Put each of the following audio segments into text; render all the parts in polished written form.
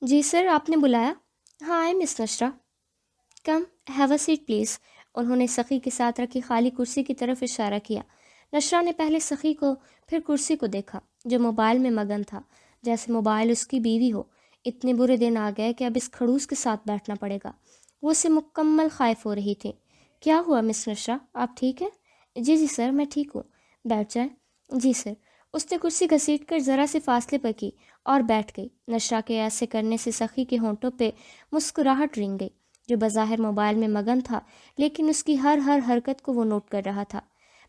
جی سر، آپ نے بلایا؟ ہاں آئی مس نشرا، کم ہیو اے سیٹ پلیز۔ انہوں نے سخی کے ساتھ رکھی خالی کرسی کی طرف اشارہ کیا۔ نشرا نے پہلے سخی کو پھر کرسی کو دیکھا جو موبائل میں مگن تھا، جیسے موبائل اس کی بیوی ہو۔ اتنے برے دن آ گئے کہ اب اس کھڑوس کے ساتھ بیٹھنا پڑے گا۔ وہ اس سے مکمل خائف ہو رہی تھی۔ کیا ہوا مس نشرا، آپ ٹھیک ہیں؟ جی جی سر، میں ٹھیک ہوں، بیٹھ جائیں۔ جی سر۔ اس نے کرسی گھسیٹ کر ذرا سے فاصلے پر کی اور بیٹھ گئی۔ نشرا کے ایسے کرنے سے سخی کے ہونٹوں پہ مسکراہٹ رنگ گئی، جو بظاہر موبائل میں مگن تھا، لیکن اس کی ہر حرکت کو وہ نوٹ کر رہا تھا۔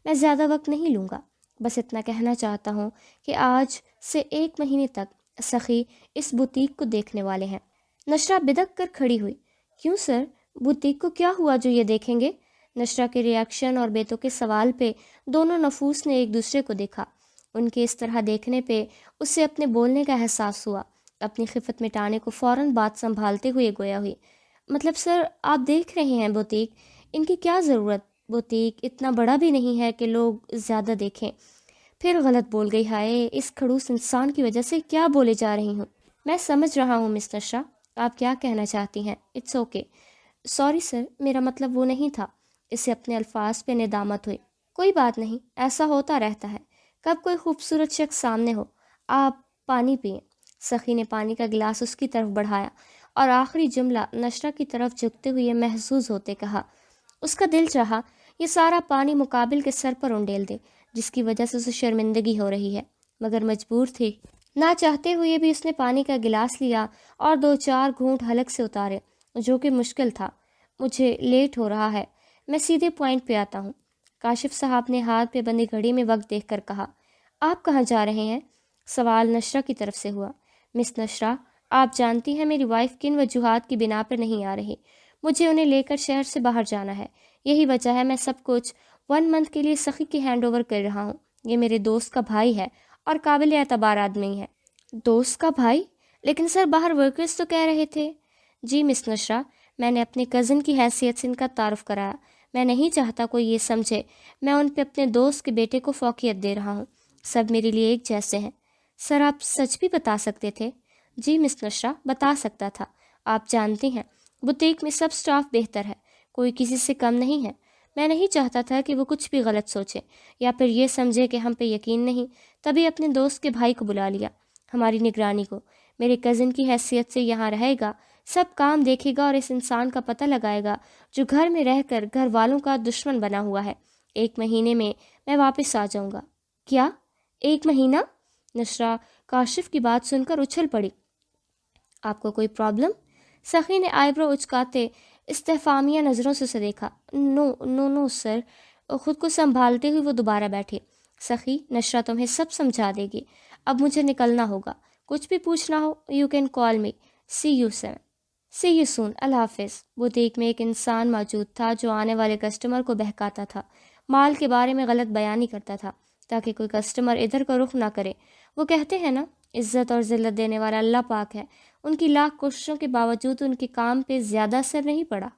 میں زیادہ وقت نہیں لوں گا، بس اتنا کہنا چاہتا ہوں کہ آج سے 1 مہینے تک سخی اس بوتیک کو دیکھنے والے ہیں۔ نشرا بدک کر کھڑی ہوئی۔ کیوں سر؟ بوتیک کو کیا ہوا جو یہ دیکھیں گے؟ نشرا کے ریاکشن اور بیتوں کے سوال پہ دونوں نفوس نے ایک دوسرے کو دیکھا۔ ان کے اس طرح دیکھنے پہ اسے اپنے بولنے کا احساس ہوا۔ اپنی خفت مٹانے کو فوراً بات سنبھالتے ہوئے گویا ہوئی، مطلب سر آپ دیکھ رہے ہیں بوتیک، ان کی کیا ضرورت؟ بوتیک اتنا بڑا بھی نہیں ہے کہ لوگ زیادہ دیکھیں۔ پھر غلط بول گئی، ہائے اس کھڑوس انسان کی وجہ سے کیا بولے جا رہی ہوں۔ میں سمجھ رہا ہوں مس نشرا، آپ کیا کہنا چاہتی ہیں۔ It's okay. سوری سر، میرا مطلب وہ نہیں تھا۔ اسے اپنے الفاظ پہ ندامت ہوئی۔ کوئی بات نہیں، ایسا ہوتا رہتا ہے، کب کوئی خوبصورت شخص سامنے ہو۔ آپ پانی پئیں۔ سخی نے پانی کا گلاس اس کی طرف بڑھایا اور آخری جملہ نشرا کی طرف جھکتے ہوئے محظوظ ہوتے کہا۔ اس کا دل چاہا یہ سارا پانی مقابل کے سر پر انڈیل دے، جس کی وجہ سے اسے شرمندگی ہو رہی ہے، مگر مجبور تھی۔ نہ چاہتے ہوئے بھی اس نے پانی کا گلاس لیا اور 2 4 گھونٹ حلق سے اتارے، جو کہ مشکل تھا۔ مجھے لیٹ ہو رہا ہے، میں سیدھے پوائنٹ پہ آتا ہوں۔ کاشف صاحب نے ہاتھ پہ بندی گھڑی میں وقت دیکھ کر کہا۔ آپ کہاں جا رہے ہیں؟ سوال نشرا کی طرف سے ہوا۔ مس نشرا، آپ جانتی ہیں میری وائف کن وجوہات کی بنا پر نہیں آ رہی۔ مجھے انہیں لے کر شہر سے باہر جانا ہے، یہی وجہ ہے میں سب کچھ 1 منتھ کے لیے سخی کی ہینڈ اوور کر رہا ہوں۔ یہ میرے دوست کا بھائی ہے اور قابل اعتبار آدمی ہے۔ دوست کا بھائی؟ لیکن سر باہر ورکرز تو کہہ رہے تھے۔ جی مس نشرا، میں نے اپنے کزن کی حیثیت سے ان کا تعارف کرایا۔ میں نہیں چاہتا کوئی یہ سمجھے میں ان پہ اپنے دوست کے بیٹے کو فوقیت دے رہا ہوں۔ سب میرے لیے ایک جیسے ہیں۔ سر آپ سچ بھی بتا سکتے تھے؟ جی مس نشرا، بتا سکتا تھا۔ آپ جانتی ہیں بوتیک میں سب سٹاف بہتر ہے، کوئی کسی سے کم نہیں ہے۔ میں نہیں چاہتا تھا کہ وہ کچھ بھی غلط سوچے یا پھر یہ سمجھے کہ ہم پہ یقین نہیں، تبھی اپنے دوست کے بھائی کو بلا لیا ہماری نگرانی کو۔ میرے کزن کی حیثیت سے یہاں رہے گا، سب کام دیکھے گا اور اس انسان کا پتہ لگائے گا جو گھر میں رہ کر گھر والوں کا دشمن بنا ہوا ہے۔ 1 مہینے میں واپس آ جاؤں گا۔ کیا 1 مہینہ؟ نشرا کاشف کی بات سن کر اچھل پڑی۔ آپ کو کوئی پرابلم؟ سخی نے آئی برو اچکاتے استفہامیہ نظروں سے اسے دیکھا۔ نو نو نو سر۔ خود کو سنبھالتے ہوئے وہ دوبارہ بیٹھی۔ سخی، نشرا تمہیں سب سمجھا دے گی، اب مجھے نکلنا ہوگا۔ کچھ بھی پوچھنا ہو you can call me. See you soon. اللہ حافظ۔ بوتیک میں ایک انسان موجود تھا جو آنے والے کسٹمر کو بہکاتا تھا، مال کے بارے میں غلط بیانی کرتا تھا تاکہ کوئی کسٹمر ادھر کا رخ نہ کرے۔ وہ کہتے ہیں نا، عزت اور ذلت دینے والا اللہ پاک ہے۔ ان کی لاکھ کوششوں کے باوجود ان کے کام پہ زیادہ اثر نہیں پڑا۔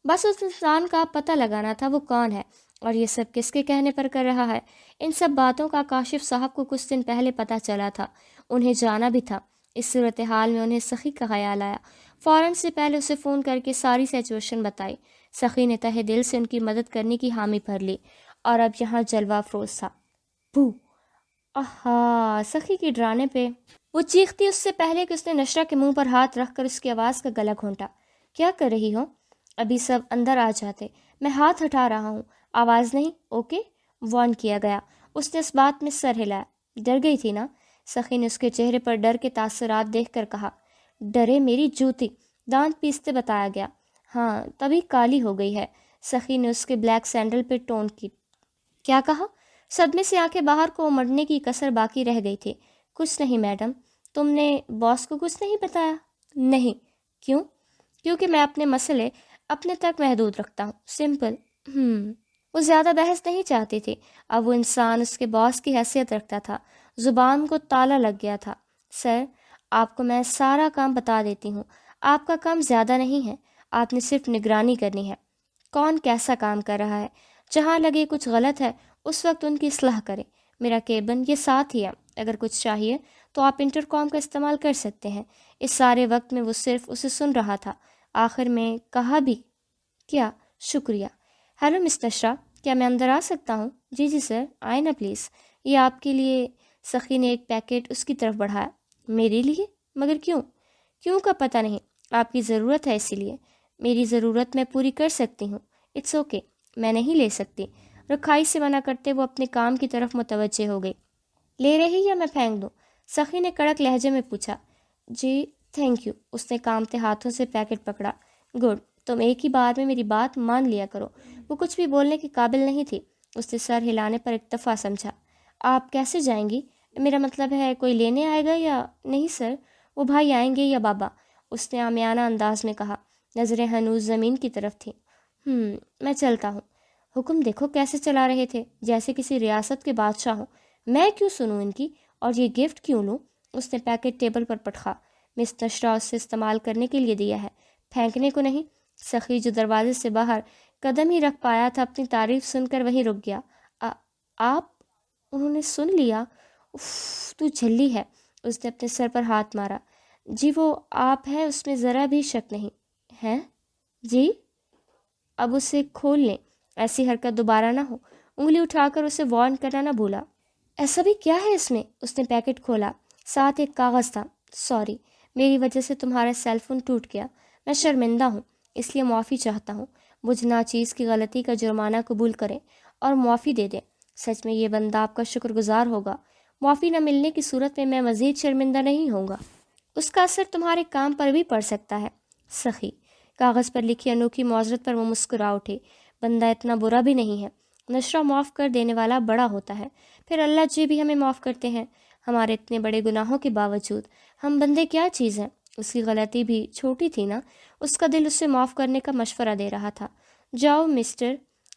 بس اس انسان کا پتہ لگانا تھا وہ کون ہے اور یہ سب کس کے کہنے پر کر رہا ہے۔ ان سب باتوں کا کاشف صاحب کو کچھ دن پہلے پتہ چلا تھا، انہیں جانا بھی تھا۔ اس صورتحال میں انہیں سخی کا خیال آیا۔ فوراً سے پہلے اسے فون کر کے ساری سچویشن بتائی۔ سخی نے تہہ دل سے ان کی مدد کرنے کی حامی بھر لی اور اب یہاں جلوہ افروز تھا۔ بو! آہا! سخی کی ڈرانے پہ وہ چیختی اس سے پہلے کہ اس نے نشرا کے منہ پر ہاتھ رکھ کر اس کی آواز کا گلا گھونٹا۔ کیا کر رہی ہو؟ ابھی سب اندر آ جاتے، میں ہاتھ ہٹا رہا ہوں، آواز نہیں، اوکے؟ وارن کیا گیا۔ اس نے اس بات میں سر ہلایا۔ ڈر گئی تھی نا؟ سخی نے اس کے چہرے پر ڈر کے تاثرات دیکھ کر کہا۔ ڈرے میری جوتی! دانت پیستے بتایا گیا۔ ہاں، تبھی کالی ہو گئی ہے۔ سخی نے اس کے بلیک سینڈل پہ ٹون کی۔ کیا کہا؟ صدمے سے آنکھیں باہر کو امڑنے کی کسر باقی رہ گئی تھی۔ کچھ نہیں میڈم۔ تم نے باس کو کچھ نہیں بتایا؟ نہیں۔ کیوں؟ کیونکہ میں اپنے مسئلے اپنے تک محدود رکھتا ہوں، سمپل۔ وہ زیادہ بحث نہیں چاہتی تھی۔ اب وہ انسان اس کے باس کی حیثیت رکھتا تھا، زبان کو تالا لگ گیا تھا۔ سر، آپ کو میں سارا کام بتا دیتی ہوں، آپ کا کام زیادہ نہیں ہے، آپ نے صرف نگرانی کرنی ہے۔ کون کیسا کام کر رہا ہے، جہاں لگے کچھ غلط ہے اس وقت ان کی اصلاح کریں۔ میرا کیبن یہ ساتھ ہی ہے، اگر کچھ چاہیے تو آپ انٹر کام کا استعمال کر سکتے ہیں۔ اس سارے وقت میں وہ صرف اسے سن رہا تھا۔ آخر میں کہا بھی کیا؟ شکریہ۔ ہیلو مس نشرا، کیا میں اندر آ سکتا ہوں؟ جی جی سر، آئے نا پلیز، یہ آپ کے لیے۔ سخی نے ایک پیکٹ اس کی طرف بڑھایا۔ میرے لیے؟ مگر کیوں؟ کیوں کا پتہ نہیں، آپ کی ضرورت ہے اسی لیے۔ میری ضرورت میں پوری کر سکتی ہوں۔ اٹس اوکے، میں نہیں لے سکتی۔ رکھائی سے منع کرتے وہ اپنے کام کی طرف متوجہ ہو گئی۔ لے رہی یا میں پھینک دوں؟ سخی نے کڑک لہجے میں پوچھا۔ جی تھینک یو۔ اس نے کانپتے ہاتھوں سے پیکٹ پکڑا۔ گڈ، تم ایک ہی بار میں میری بات مان لیا کرو۔ وہ کچھ بھی بولنے کے قابل نہیں تھی۔ اس نے سر ہلانے پر اکتفا سمجھا۔ آپ کیسے جائیں گی؟ میرا مطلب ہے کوئی لینے آئے گا یا نہیں سر؟ وہ بھائی آئیں گے یا بابا؟ اس نے عامیانہ انداز میں کہا۔ نظریں ہنوز زمین کی طرف تھیں۔ میں چلتا ہوں۔ حکم دیکھو کیسے چلا رہے تھے، جیسے کسی ریاست کے بادشاہ ہوں۔ میں کیوں سنوں ان کی، اور یہ گفٹ کیوں لوں؟ اس نے پیکٹ ٹیبل پر پٹخا۔ مس نشرا اس سے استعمال کرنے کے لیے دیا ہے، پھینکنے کو نہیں۔ سخی جو دروازے سے باہر قدم ہی رکھ پایا تھا، اپنی تعریف سن کر وہیں رک گیا۔ آپ؟ انہوں نے سن لیا۔ اف، تو جھلی ہے۔ اس نے اپنے سر پر ہاتھ مارا۔ جی وہ آپ ہے، اس میں ذرا بھی شک نہیں ہے۔ جی؟ اب اسے کھول لیں، ایسی حرکت دوبارہ نہ ہو۔ انگلی اٹھا کر اسے وارن کرنا نہ بھولا۔ ایسا بھی کیا ہے اس میں؟ اس نے پیکٹ کھولا، ساتھ ایک کاغذ تھا۔ سوری، میری وجہ سے تمہارا سیل فون ٹوٹ گیا، میں شرمندہ ہوں، اس لیے معافی چاہتا ہوں۔ مجھ ناچیز کی غلطی کا جرمانہ قبول کریں اور معافی دے دیں۔ سچ میں یہ بندہ آپ کا شکر گزار ہوگا۔ معافی نہ ملنے کی صورت میں مزید شرمندہ نہیں ہوں گا۔ اس کا اثر تمہارے کام پر بھی پڑ سکتا ہے۔ سخی، کاغذ پر لکھی انوکھی معذرت پر وہ مسکرا اٹھی۔ بندہ اتنا برا بھی نہیں ہے۔ نشرہ معاف کر دینے والا بڑا ہوتا ہے، پھر اللہ جی بھی ہمیں معاف کرتے ہیں۔ ہمارے اتنے بڑے گناہوں کے باوجود ہم بندے کیا چیز ہیں۔ اس کی غلطی بھی چھوٹی تھی نا۔ اس کا دل اسے معاف کرنے کا مشورہ دے رہا تھا۔ جاؤ مسٹر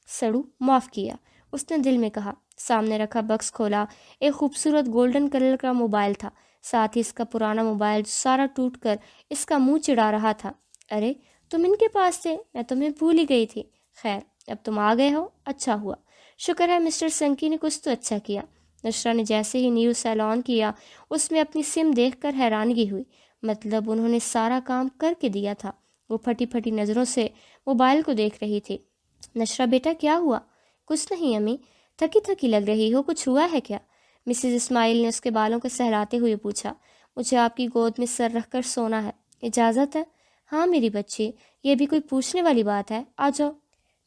سڑو، معاف کیا، اس نے دل میں کہا۔ سامنے رکھا بکس کھولا۔ ایک خوبصورت گولڈن کلر کا موبائل تھا، ساتھ ہی اس کا پرانا موبائل جو سارا ٹوٹ کر اس کا منہ چڑھا رہا تھا۔ ارے تم ان کے پاس تھے، میں تمہیں بھول ہی گئی تھی۔ خیر اب تم آ گئے ہو، اچھا ہوا۔ شکر ہے مسٹر سنکی نے کچھ تو اچھا کیا۔ نشرا نے جیسے ہی نیو سیل آن کیا، اس میں اپنی سم دیکھ کر حیرانگی ہوئی۔ مطلب انہوں نے سارا کام کر کے دیا تھا۔ وہ پھٹی پھٹی نظروں سے موبائل کو دیکھ رہی تھی۔ نشرا بیٹا کیا ہوا؟ کچھ نہیں امی، تھکی تھکی لگ رہی ہو، کچھ ہوا ہے کیا؟ مسز اسماعیل نے اس کے بالوں کو سہلاتے ہوئے پوچھا۔ مجھے آپ کی گود میں سر رکھ کر سونا ہے، اجازت ہے؟ ہاں میری بچی، یہ بھی کوئی پوچھنے والی بات ہے، آ جاؤ۔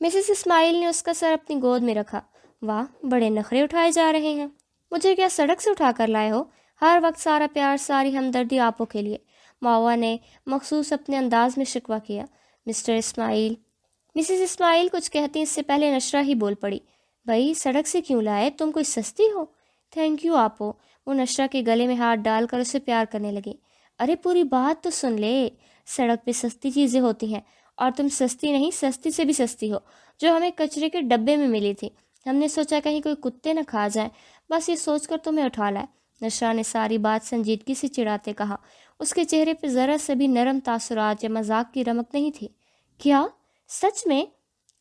مسز اسماعیل نے اس کا سر اپنی گود میں رکھا۔ واہ، بڑے نخرے اٹھائے جا رہے ہیں۔ مجھے کیا سڑک سے اٹھا کر لائے ہو؟ ہر وقت سارا پیار، ساری ہمدردی آپوں کے لیے، ماوا نے مخصوص اپنے انداز میں شکوہ کیا۔ مسٹر اسماعیل۔ مسز اسماعیل کچھ کہتی اس سے پہلے نشرہ ہی بول پڑی۔ بھائی سڑک سے کیوں لائے، تم کوئی سستی ہو؟ Thank you آپو۔ وہ نشرہ کے گلے میں ہاتھ ڈال کر اسے پیار کرنے لگی۔ ارے پوری بات تو سن لے، سڑک پہ سستی چیزیں ہوتی ہیں، اور تم سستی نہیں، سستی سے بھی سستی ہو، جو ہمیں کچرے کے ڈبے میں ملی تھی۔ ہم نے سوچا کہیں کوئی کتے نہ کھا جائیں، بس یہ سوچ کر تمہیں اٹھا لائے۔ نشرہ نے ساری بات سنجیدگی سے چڑھاتے کہا۔ اس کے چہرے پہ ذرا سے بھی نرم تاثرات یا مذاق کی رمق نہیں تھی۔ کیا سچ میں؟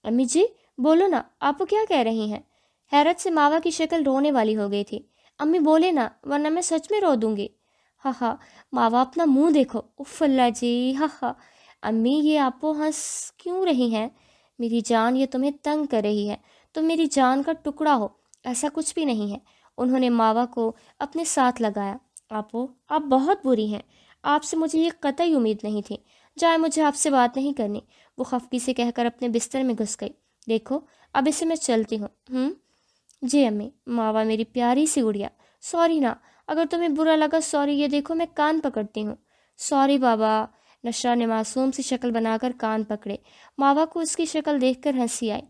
امی جی بولو نا، آپ کیا کہہ رہی ہیں؟ حیرت سے ماوا کی شکل رونے والی ہو گئی تھی۔ امی بولے نا، ورنہ میں سچ میں رو دوں گی۔ ہاں ہاں، ماوا اپنا منہ دیکھو، اف اللہ جی، ہاں ہاں۔ امی یہ آپ ہنس کیوں رہی ہیں؟ میری جان، یہ تمہیں تنگ کر رہی ہے، تم میری جان کا ٹکڑا ہو، ایسا کچھ بھی نہیں ہے۔ انہوں نے ماوا کو اپنے ساتھ لگایا۔ آپ بہت بری ہیں، آپ سے مجھے یہ قطعی امید نہیں تھی۔ جائے، مجھے آپ سے بات نہیں کرنی۔ وہ خفگی سے کہہ کر اپنے بستر میں گھس گئی۔ دیکھو اب اسے میں چلتی ہوں۔ جی امی۔ ماوا میری پیاری سی گڑیا، سوری نا، اگر تمہیں برا لگا سوری، یہ دیکھو میں کان پکڑتی ہوں۔ سوری بابا۔ نشرہ نے معصوم سی شکل بنا کر کان پکڑے۔ ماوا کو اس کی شکل دیکھ کر ہنسی آئی۔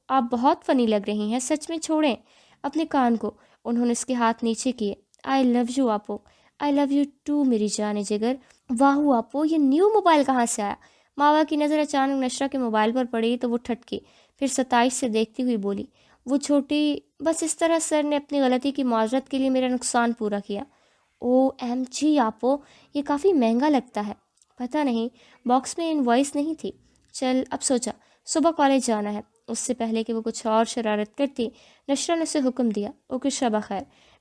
آپ بہت فنی لگ رہی ہیں، سچ میں، چھوڑیں اپنے کان کو۔ انہوں نے اس کے ہاتھ نیچے کیے۔ آئی لو یو آپو، آئی لو یو ٹو میری جان جگر۔ واہ آپو، یہ نیو موبائل کہاں سے آیا؟ ماوا کی نظر اچانک نشرہ کے موبائل پر پڑی تو وہ ٹھٹکی، پھر ستائش سے دیکھتی ہوئی بولی، وہ چھوٹی، بس اس طرح سر نے اپنی غلطی کی معذرت کے لیے میرا نقصان پورا کیا۔ او ایم جی آپو، یہ کافی مہنگا لگتا ہے۔ پتہ نہیں، باکس میں انوائس نہیں تھی۔ چل اب سوچا، صبح کالج جانا ہے۔ اس سے پہلے کہ وہ کچھ اور شرارت کرتی، نشرہ نے اسے حکم دیا، اوکے شب خیر،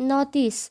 9:30।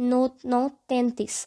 9:33।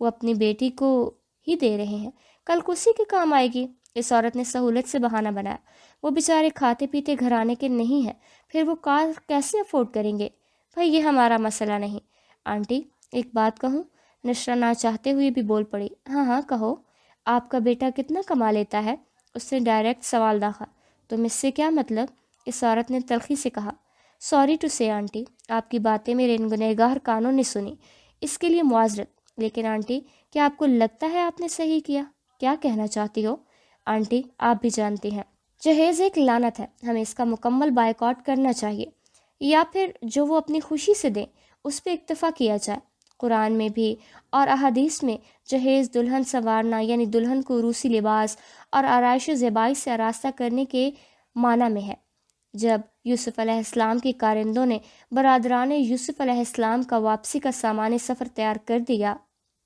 وہ اپنی بیٹی کو ہی دے رہے ہیں، کل کرسی کے کام آئے گی۔ اس عورت نے سہولت سے بہانہ بنایا، وہ بیچارے کھاتے پیتے گھرانے کے نہیں ہیں، پھر وہ کار کیسے افورڈ کریں گے؟ بھائی یہ ہمارا مسئلہ نہیں۔ آنٹی ایک بات کہوں؟ نشرہ نہ چاہتے ہوئے بھی بول پڑی۔ ہاں ہاں کہو، آپ کا بیٹا کتنا کما لیتا ہے؟ اس نے ڈائریکٹ سوال داغا۔ تم اس سے کیا مطلب؟ اس عورت نے تلخی سے کہا۔ سوری ٹو سے آنٹی، آپ کی باتیں میرے گنہگار کانوں نے سنی، اس کے لیے معذرت۔ لیکن آنٹی کیا آپ کو لگتا ہے آپ نے صحیح کیا؟ کیا کہنا چاہتی ہو؟ آنٹی آپ بھی جانتی ہیں جہیز ایک لعنت ہے، ہمیں اس کا مکمل بائیکاٹ کرنا چاہیے، یا پھر جو وہ اپنی خوشی سے دیں اس پہ اکتفا کیا جائے۔ قرآن میں بھی اور احادیث میں جہیز دلہن سنوارنا یعنی دلہن کو روسی لباس اور آرائش و زیبائی سے آراستہ کرنے کے معنی میں ہے۔ جب یوسف علیہ السلام کے کارندوں نے برادران یوسف علیہ السلام کا واپسی کا سامان سفر تیار کر دیا،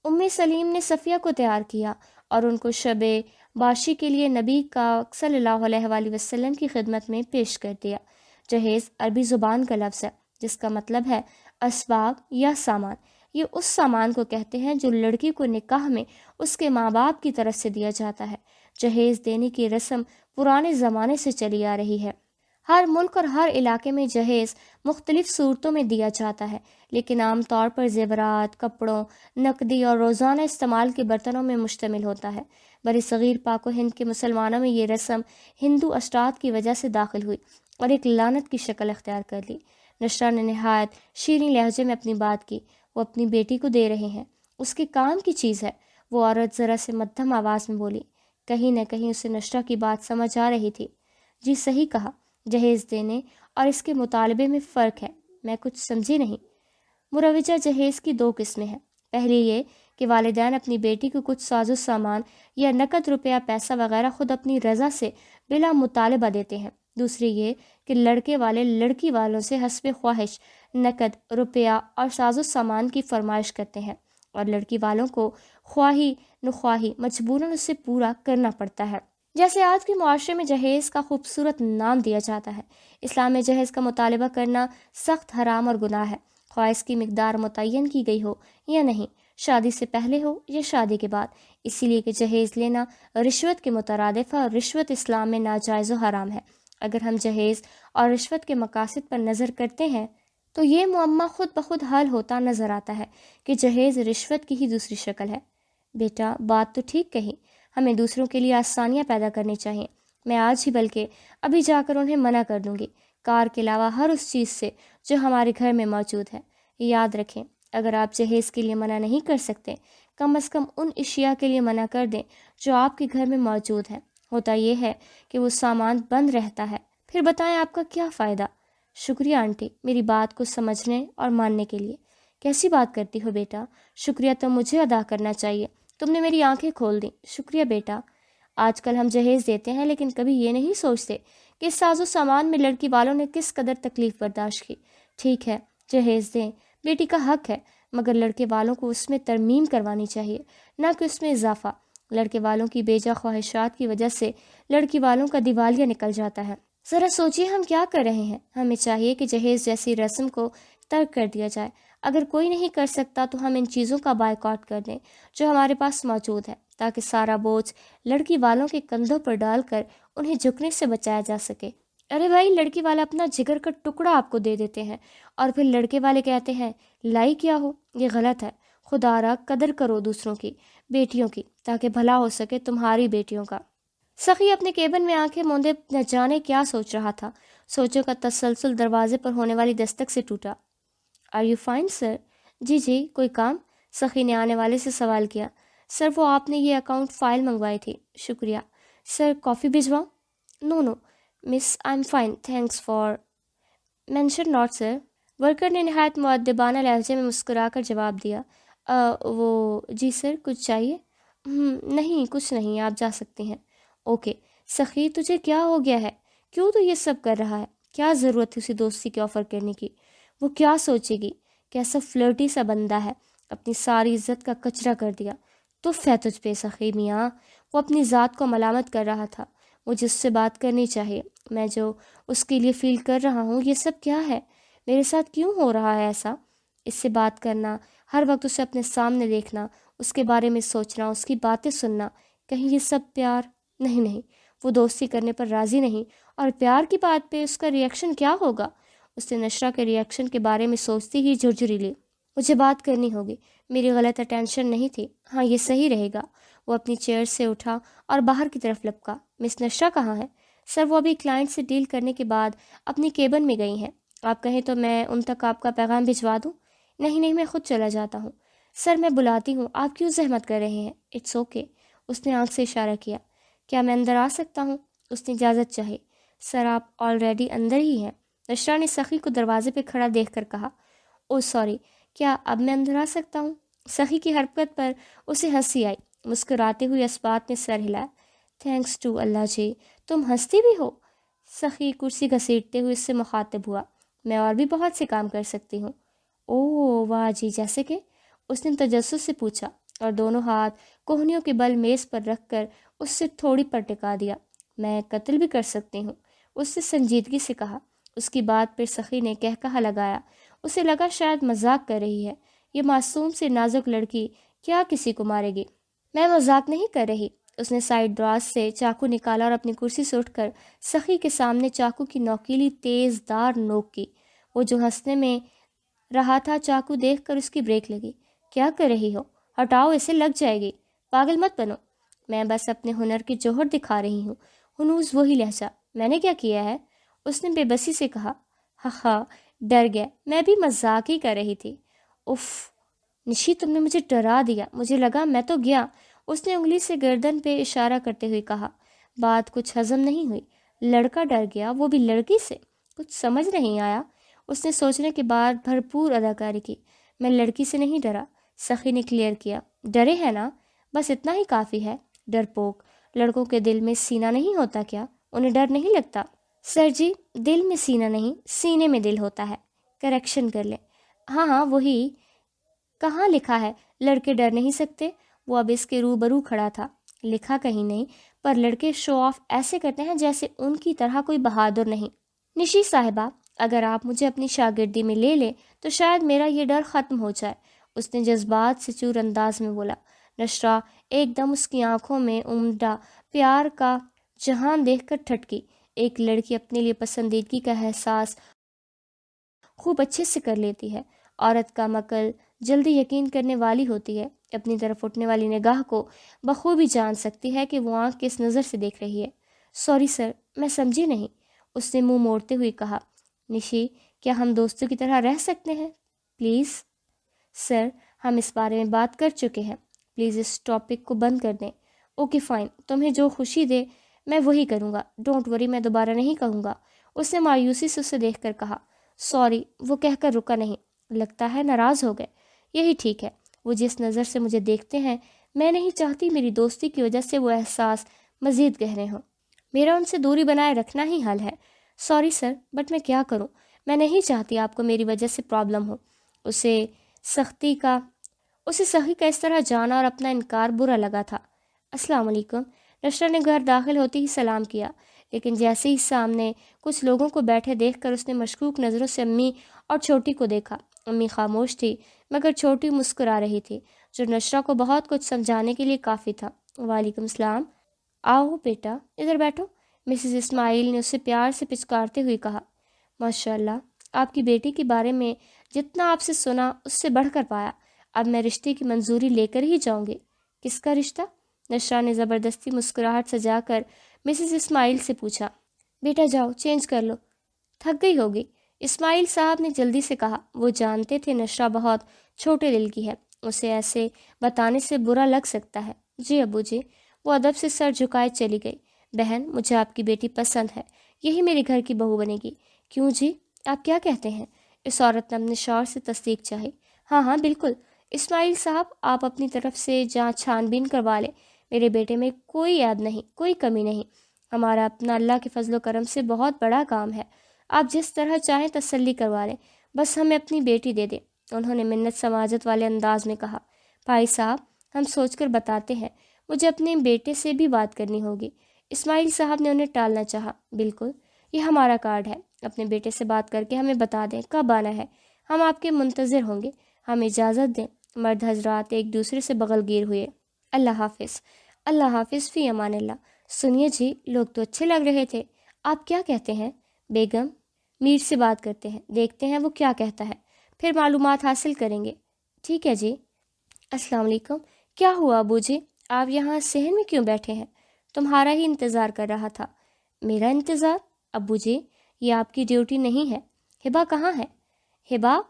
ام سلیم نے صفیہ کو تیار کیا اور ان کو شب باشی کے لیے نبی کا صلی اللہ علیہ وآلہ وسلم کی خدمت میں پیش کر دیا۔ جہیز عربی زبان کا لفظ ہے جس کا مطلب ہے اسباب یا سامان۔ یہ اس سامان کو کہتے ہیں جو لڑکی کو نکاح میں اس کے ماں باپ کی طرف سے دیا جاتا ہے۔ جہیز دینے کی رسم پرانے زمانے سے چلی آ رہی ہے۔ ہر ملک اور ہر علاقے میں جہیز مختلف صورتوں میں دیا جاتا ہے، لیکن عام طور پر زیورات، کپڑوں، نقدی اور روزانہ استعمال کے برتنوں میں مشتمل ہوتا ہے۔ بر صغیر پاک و ہند کے مسلمانوں میں یہ رسم ہندو اشتات کی وجہ سے داخل ہوئی اور ایک لعنت کی شکل اختیار کر لی۔ نشرہ نے نہایت شیریں لہجے میں اپنی بات کی۔ وہ اپنی بیٹی کو دے رہے ہیں، اس کے کام کی چیز ہے۔ وہ عورت ذرا سے مدھم آواز میں بولی۔ کہیں نہ کہیں اسے نشرہ کی بات سمجھ آ رہی تھی۔ جی صحیح کہا، جہیز دینے اور اس کے مطالبے میں فرق ہے۔ میں کچھ سمجھی نہیں۔ مروجہ جہیز کی دو قسمیں ہیں۔ پہلی یہ کہ والدین اپنی بیٹی کو کچھ ساز و سامان یا نقد روپیہ پیسہ وغیرہ خود اپنی رضا سے بلا مطالبہ دیتے ہیں۔ دوسری یہ کہ لڑکے والے لڑکی والوں سے حسب خواہش نقد روپیہ اور ساز و سامان کی فرمائش کرتے ہیں، اور لڑکی والوں کو خواہی نخواہی مجبوراً اسے پورا کرنا پڑتا ہے۔ جیسے آج کے معاشرے میں جہیز کا خوبصورت نام دیا جاتا ہے، اسلام میں جہیز کا مطالبہ کرنا سخت حرام اور گناہ ہے، خواہ اس کی مقدار متعین کی گئی ہو یا نہیں، شادی سے پہلے ہو یا شادی کے بعد، اسی لیے کہ جہیز لینا رشوت کے مترادف ہے اور رشوت اسلام میں ناجائز و حرام ہے۔ اگر ہم جہیز اور رشوت کے مقاصد پر نظر کرتے ہیں تو یہ معمہ خود بخود حل ہوتا نظر آتا ہے کہ جہیز رشوت کی ہی دوسری شکل ہے۔ بیٹا بات تو ٹھیک کہی، ہمیں دوسروں کے لیے آسانیاں پیدا کرنی چاہیے۔ میں آج ہی بلکہ ابھی جا کر انہیں منع کر دوں گی، کار کے علاوہ ہر اس چیز سے جو ہمارے گھر میں موجود ہے۔ یاد رکھیں، اگر آپ جہیز کے لیے منع نہیں کر سکتے، کم از کم ان اشیاء کے لیے منع کر دیں جو آپ کے گھر میں موجود ہیں۔ ہوتا یہ ہے کہ وہ سامان بند رہتا ہے، پھر بتائیں آپ کا کیا فائدہ؟ شکریہ آنٹی، میری بات کو سمجھنے اور ماننے کے لیے۔ کیسی بات کرتی ہو بیٹا؟ شکریہ تو مجھے ادا کرنا چاہیے، تم نے میری آنکھیں کھول دیں۔ شکریہ بیٹا۔ آج کل ہم جہیز دیتے ہیں لیکن کبھی یہ نہیں سوچتے کہ اس ساز و سامان میں لڑکی والوں نے کس قدر تکلیف برداشت کی۔ ٹھیک ہے جہیز دیں، بیٹی کا حق ہے، مگر لڑکے والوں کو اس میں ترمیم کروانی چاہیے، نہ کہ اس میں اضافہ۔ لڑکے والوں کی بیجا خواہشات کی وجہ سے لڑکی والوں کا دیوالیہ نکل جاتا ہے۔ ذرا سوچیے ہم کیا کر رہے ہیں۔ ہمیں چاہیے کہ جہیز جیسی رسم کو ترک کر دیا جائے۔ اگر کوئی نہیں کر سکتا تو ہم ان چیزوں کا بائیکاٹ کر دیں جو ہمارے پاس موجود ہے، تاکہ سارا بوجھ لڑکی والوں کے کندھوں پر ڈال کر انہیں جھکنے سے بچایا جا سکے۔ ارے بھائی، لڑکی والا اپنا جگر کا ٹکڑا آپ کو دے دیتے ہیں اور پھر لڑکے والے کہتے ہیں لائی کیا ہو۔ یہ غلط ہے۔ خدا را قدر کرو دوسروں کی بیٹیوں کی، تاکہ بھلا ہو سکے تمہاری بیٹیوں کا۔ سخی اپنے کیبن میں آنکھیں موندے نہ جانے کیا سوچ رہا تھا۔ سوچوں کا تسلسل دروازے پر ہونے والی دستک سے ٹوٹا۔ آر یو فائن سر؟ جی کوئی کام؟ سخی نے آنے والے سے سوال کیا۔ سر وہ آپ نے یہ اکاؤنٹ فائل منگوائی تھی۔ شکریہ سر، کافی بھجواؤں؟ No miss, I am fine, thanks for mention not sir. Worker نے نہایت مؤدبانہ لہجے میں مسکرا کر جواب دیا۔ وہ جی سر، کچھ چاہیے؟ نہیں کچھ نہیں، آپ جا سکتے ہیں۔ اوکے۔ سخی تجھے کیا ہو گیا ہے؟ کیوں تو یہ سب کر رہا ہے؟ کیا ضرورت تھی اسے دوستی کی آفر کرنے کی؟ وہ کیا سوچے گی؟ کیسا فلرٹی سا بندہ ہے، اپنی ساری عزت کا کچرا کر دیا۔ تف ہے تجھ پہ سخی میاں۔ وہ اپنی ذات کو ملامت کر رہا تھا۔ مجھے اس سے بات کرنی چاہیے۔ میں جو اس کے لیے فیل کر رہا ہوں یہ سب کیا ہے؟ میرے ساتھ کیوں ہو رہا ہے ایسا؟ اس سے بات کرنا، ہر وقت اسے اپنے سامنے دیکھنا، اس کے بارے میں سوچنا، اس کی باتیں سننا، کہیں یہ سب پیار؟ نہیں نہیں، وہ دوستی کرنے پر راضی نہیں، اور پیار کی بات پہ اس کا ریئیکشن کیا ہوگا؟ اس نے نشرہ کے ریئیکشن کے بارے میں سوچتی ہی جھرجھری لی۔ مجھے بات کرنی ہوگی، میری غلط اٹینشن نہیں تھی، ہاں یہ صحیح رہے گا۔ وہ اپنی چیئر سے اٹھا اور باہر کی طرف لپکا۔ مس نشرہ کہاں ہے؟ سر وہ ابھی کلائنٹ سے ڈیل کرنے کے بعد اپنی کیبن میں گئی ہیں، آپ کہیں تو میں ان تک آپ کا پیغام بھجوا دوں؟ نہیں نہیں، میں خود چلا جاتا ہوں۔ سر میں بلاتی ہوں، آپ کیوں زحمت کر رہے ہیں؟ اٹس اوکے، اس نے آنکھ سے اشارہ کیا۔ کیا میں اندر آ سکتا ہوں؟ اس نے اجازت چاہی۔ سر آپ آلریڈی اندر ہی ہیں، نشرہ نے سخی کو دروازے پہ کھڑا دیکھ کر کہا۔ او سوری، کیا اب میں اندر آ سکتا ہوں؟ سخی کی حرکت پر اسے ہنسی آئی، مسکراتے ہوئے اس بات نے سر ہلایا۔ تھینکس ٹو اللہ جی، تم ہنستی بھی ہو؟ سخی کرسی گھسیٹتے ہوئے اس سے مخاطب ہوا۔ میں اور بھی بہت سے کام کر سکتی ہوں۔ اوہ واہ جی، جیسے کہ؟ اس نے تجسس سے پوچھا اور دونوں ہاتھ کوہنیوں کے بل میز پر رکھ کر اس سے تھوڑی پر ٹکا دیا۔ میں قتل بھی کر سکتی ہوں، اس نے سنجیدگی سے کہا۔ اس کی بات پر سخی نے کہا لگایا۔ اسے لگا شاید مذاق کر رہی ہے، یہ معصوم سے نازک لڑکی کیا کسی کو مارے گی؟ میں مذاق نہیں کر رہی۔ اس نے سائیڈ دراز سے چاقو نکالا اور اپنی کرسی سے اٹھ کر سخی کے سامنے چاقو کی نوکیلی تیز دار نوک کی۔ وہ جو ہنسنے میں رہا تھا، چاقو دیکھ کر اس کی بریک لگی۔ کیا کر رہی ہو؟ ہٹاؤ، اسے لگ جائے گی۔ پاگل مت بنو، میں بس اپنے ہنر کی جوہر دکھا رہی ہوں۔ ہنوز وہی لہجہ، میں نے کیا کیا ہے؟ اس نے بے بسی سے کہا۔ ہاں ڈر گیا، میں بھی مذاق ہی کر رہی تھی۔ اف نشی، تم نے مجھے ڈرا دیا، مجھے لگا میں تو گیا۔ اس نے انگلی سے گردن پہ اشارہ کرتے ہوئے کہا۔ بات کچھ ہضم نہیں ہوئی۔ لڑکا ڈر گیا، وہ بھی لڑکی سے؟ کچھ سمجھ نہیں آیا۔ اس نے سوچنے کے بعد بھرپور اداکاری کی۔ میں لڑکی سے نہیں ڈرا، سخی نے کلیئر کیا۔ ڈرے ہیں نا، بس اتنا ہی کافی ہے۔ ڈرپوک، لڑکوں کے دل میں سینہ نہیں ہوتا کیا؟ انہیں ڈر نہیں لگتا؟ سر جی، دل میں سینہ نہیں، سینے میں دل ہوتا ہے، کریکشن کر لیں۔ ہاں ہاں وہی، کہاں لکھا ہے لڑکے ڈر نہیں سکتے؟ وہ اب اس کے روبرو کھڑا تھا۔ لکھا کہیں نہیں، پر لڑکے شو آف ایسے کرتے ہیں جیسے ان کی طرح کوئی بہادر نہیں۔ نشی صاحبہ، اگر آپ مجھے اپنی شاگردی میں لے لیں تو شاید میرا یہ ڈر ختم ہو جائے، اس نے جذبات سے چور انداز میں بولا۔ نشرہ ایک دم اس کی آنکھوں میں عمدہ پیار کا جہان دیکھ کر ٹھٹکی۔ ایک لڑکی اپنے لیے پسندیدگی کا احساس خوب اچھے سے کر لیتی ہے۔ عورت کا مکل جلدی یقین کرنے والی ہوتی ہے، اپنی طرف اٹھنے والی نگاہ کو بخوبی جان سکتی ہے کہ وہ آنکھ کس نظر سے دیکھ رہی ہے۔ سوری سر، میں سمجھی نہیں، اس نے منہ موڑتے ہوئے کہا۔ نشی، کیا ہم دوستوں کی طرح رہ سکتے ہیں پلیز؟ سر، ہم اس بارے میں بات کر چکے ہیں، پلیز اس ٹاپک کو بند کر دیں۔ اوکے فائن، تمہیں جو خوشی دے میں وہی کروں گا، ڈونٹ وری، میں دوبارہ نہیں کہوں گا، اس نے مایوسی سے اسے دیکھ کر کہا۔ سوری، وہ کہہ کر رکا نہیں، لگتا ہے ناراض ہو گئے۔ یہی ٹھیک ہے، وہ جس نظر سے مجھے دیکھتے ہیں، میں نہیں چاہتی میری دوستی کی وجہ سے وہ احساس مزید گہرے ہوں۔ میرا ان سے دوری بنائے رکھنا ہی حل ہے۔ سوری سر، بٹ میں کیا کروں، میں نہیں چاہتی آپ کو میری وجہ سے پرابلم ہو۔ اسے سخی کا اس طرح جانا اور اپنا انکار برا لگا تھا۔ السلام علیکم، نشرہ نے گھر داخل ہوتے ہی سلام کیا، لیکن جیسے ہی سامنے کچھ لوگوں کو بیٹھے دیکھ کر اس نے مشکوک نظروں سے امی اور چھوٹی کو دیکھا۔ امی خاموش تھی، مگر چھوٹی مسکرا رہی تھی، جو نشرہ کو بہت کچھ سمجھانے کے لیے کافی تھا۔ وعلیکم السلام، آؤ بیٹا ادھر بیٹھو، مسز اسماعیل نے اسے پیار سے پچکارتے ہوئے کہا۔ ماشاء اللہ، آپ کی بیٹی کے بارے میں جتنا آپ سے سنا اس سے بڑھ کر پایا، اب میں رشتے کی منظوری لے کر ہی جاؤں گی۔ کس کا رشتہ؟ نشرہ نے زبردستی مسکراہٹ سجا کر مسز اسماعیل سے پوچھا۔ بیٹا جاؤ چینج کر لو، تھک گئی ہوگی، اسماعیل صاحب نے جلدی سے کہا۔ وہ جانتے تھے نشرہ بہت چھوٹے دل کی ہے، اسے ایسے بتانے سے برا لگ سکتا ہے۔ جی ابو جی، وہ ادب سے سر جھکائے چلی گئی۔ بہن، مجھے آپ کی بیٹی پسند ہے، یہی میرے گھر کی بہو بنے گی۔ کیوں جی، آپ کیا کہتے ہیں؟ اس عورت نے اپنے شوہر سے تصدیق چاہی۔ ہاں ہاں بالکل، اسماعیل صاحب آپ اپنی طرف سے جہاں چھان بین کروا لیں، میرے بیٹے میں کوئی عیب نہیں، کوئی کمی نہیں، ہمارا اپنا اللہ کے فضل و کرم سے بہت بڑا کام ہے، آپ جس طرح چاہیں تسلی کروا لیں، بس ہمیں اپنی بیٹی دے دیں، انہوں نے منت سماجت والے انداز میں کہا۔ بھائی صاحب، ہم سوچ کر بتاتے ہیں، مجھے اپنے بیٹے سے بھی بات کرنی ہوگی۔ اسماعیل صاحب نے انہیں ٹالنا چاہا۔ بالکل، یہ ہمارا کارڈ ہے، اپنے بیٹے سے بات کر کے ہمیں بتا دیں کب آنا ہے، ہم آپ کے منتظر ہوں گے، ہم اجازت دیں۔ مرد حضرات ایک دوسرے سے بغل گیر ہوئے۔ اللہ حافظ، فی امان اللہ۔ سنیے جی، لوگ تو اچھے لگ رہے تھے، آپ کیا کہتے ہیں؟ بیگم، میر سے بات کرتے ہیں، دیکھتے ہیں وہ کیا کہتا ہے، پھر معلومات حاصل کریں گے۔ ٹھیک ہے جی۔ السلام علیکم۔ کیا ہوا ابو جی، آپ یہاں صحن میں کیوں بیٹھے ہیں؟ تمہارا ہی انتظار کر رہا تھا۔ میرا انتظار؟ ابو جی، یہ آپ کی ڈیوٹی نہیں ہے۔ ہبا کہاں ہے؟ ہبا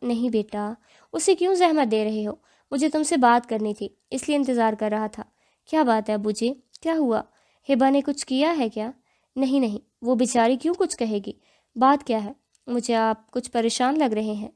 نہیں بیٹا، اسے کیوں زحمت دے رہے ہو؟ مجھے تم سے بات کرنی تھی، اس لیے انتظار کر رہا تھا۔ کیا بات ہے ابو جی، کیا ہوا؟ ہبا نے کچھ کیا ہے کیا؟ نہیں، وہ بیچاری کیوں کچھ کہے گی؟ بات کیا ہے؟ مجھے آپ کچھ پریشان لگ رہے ہیں۔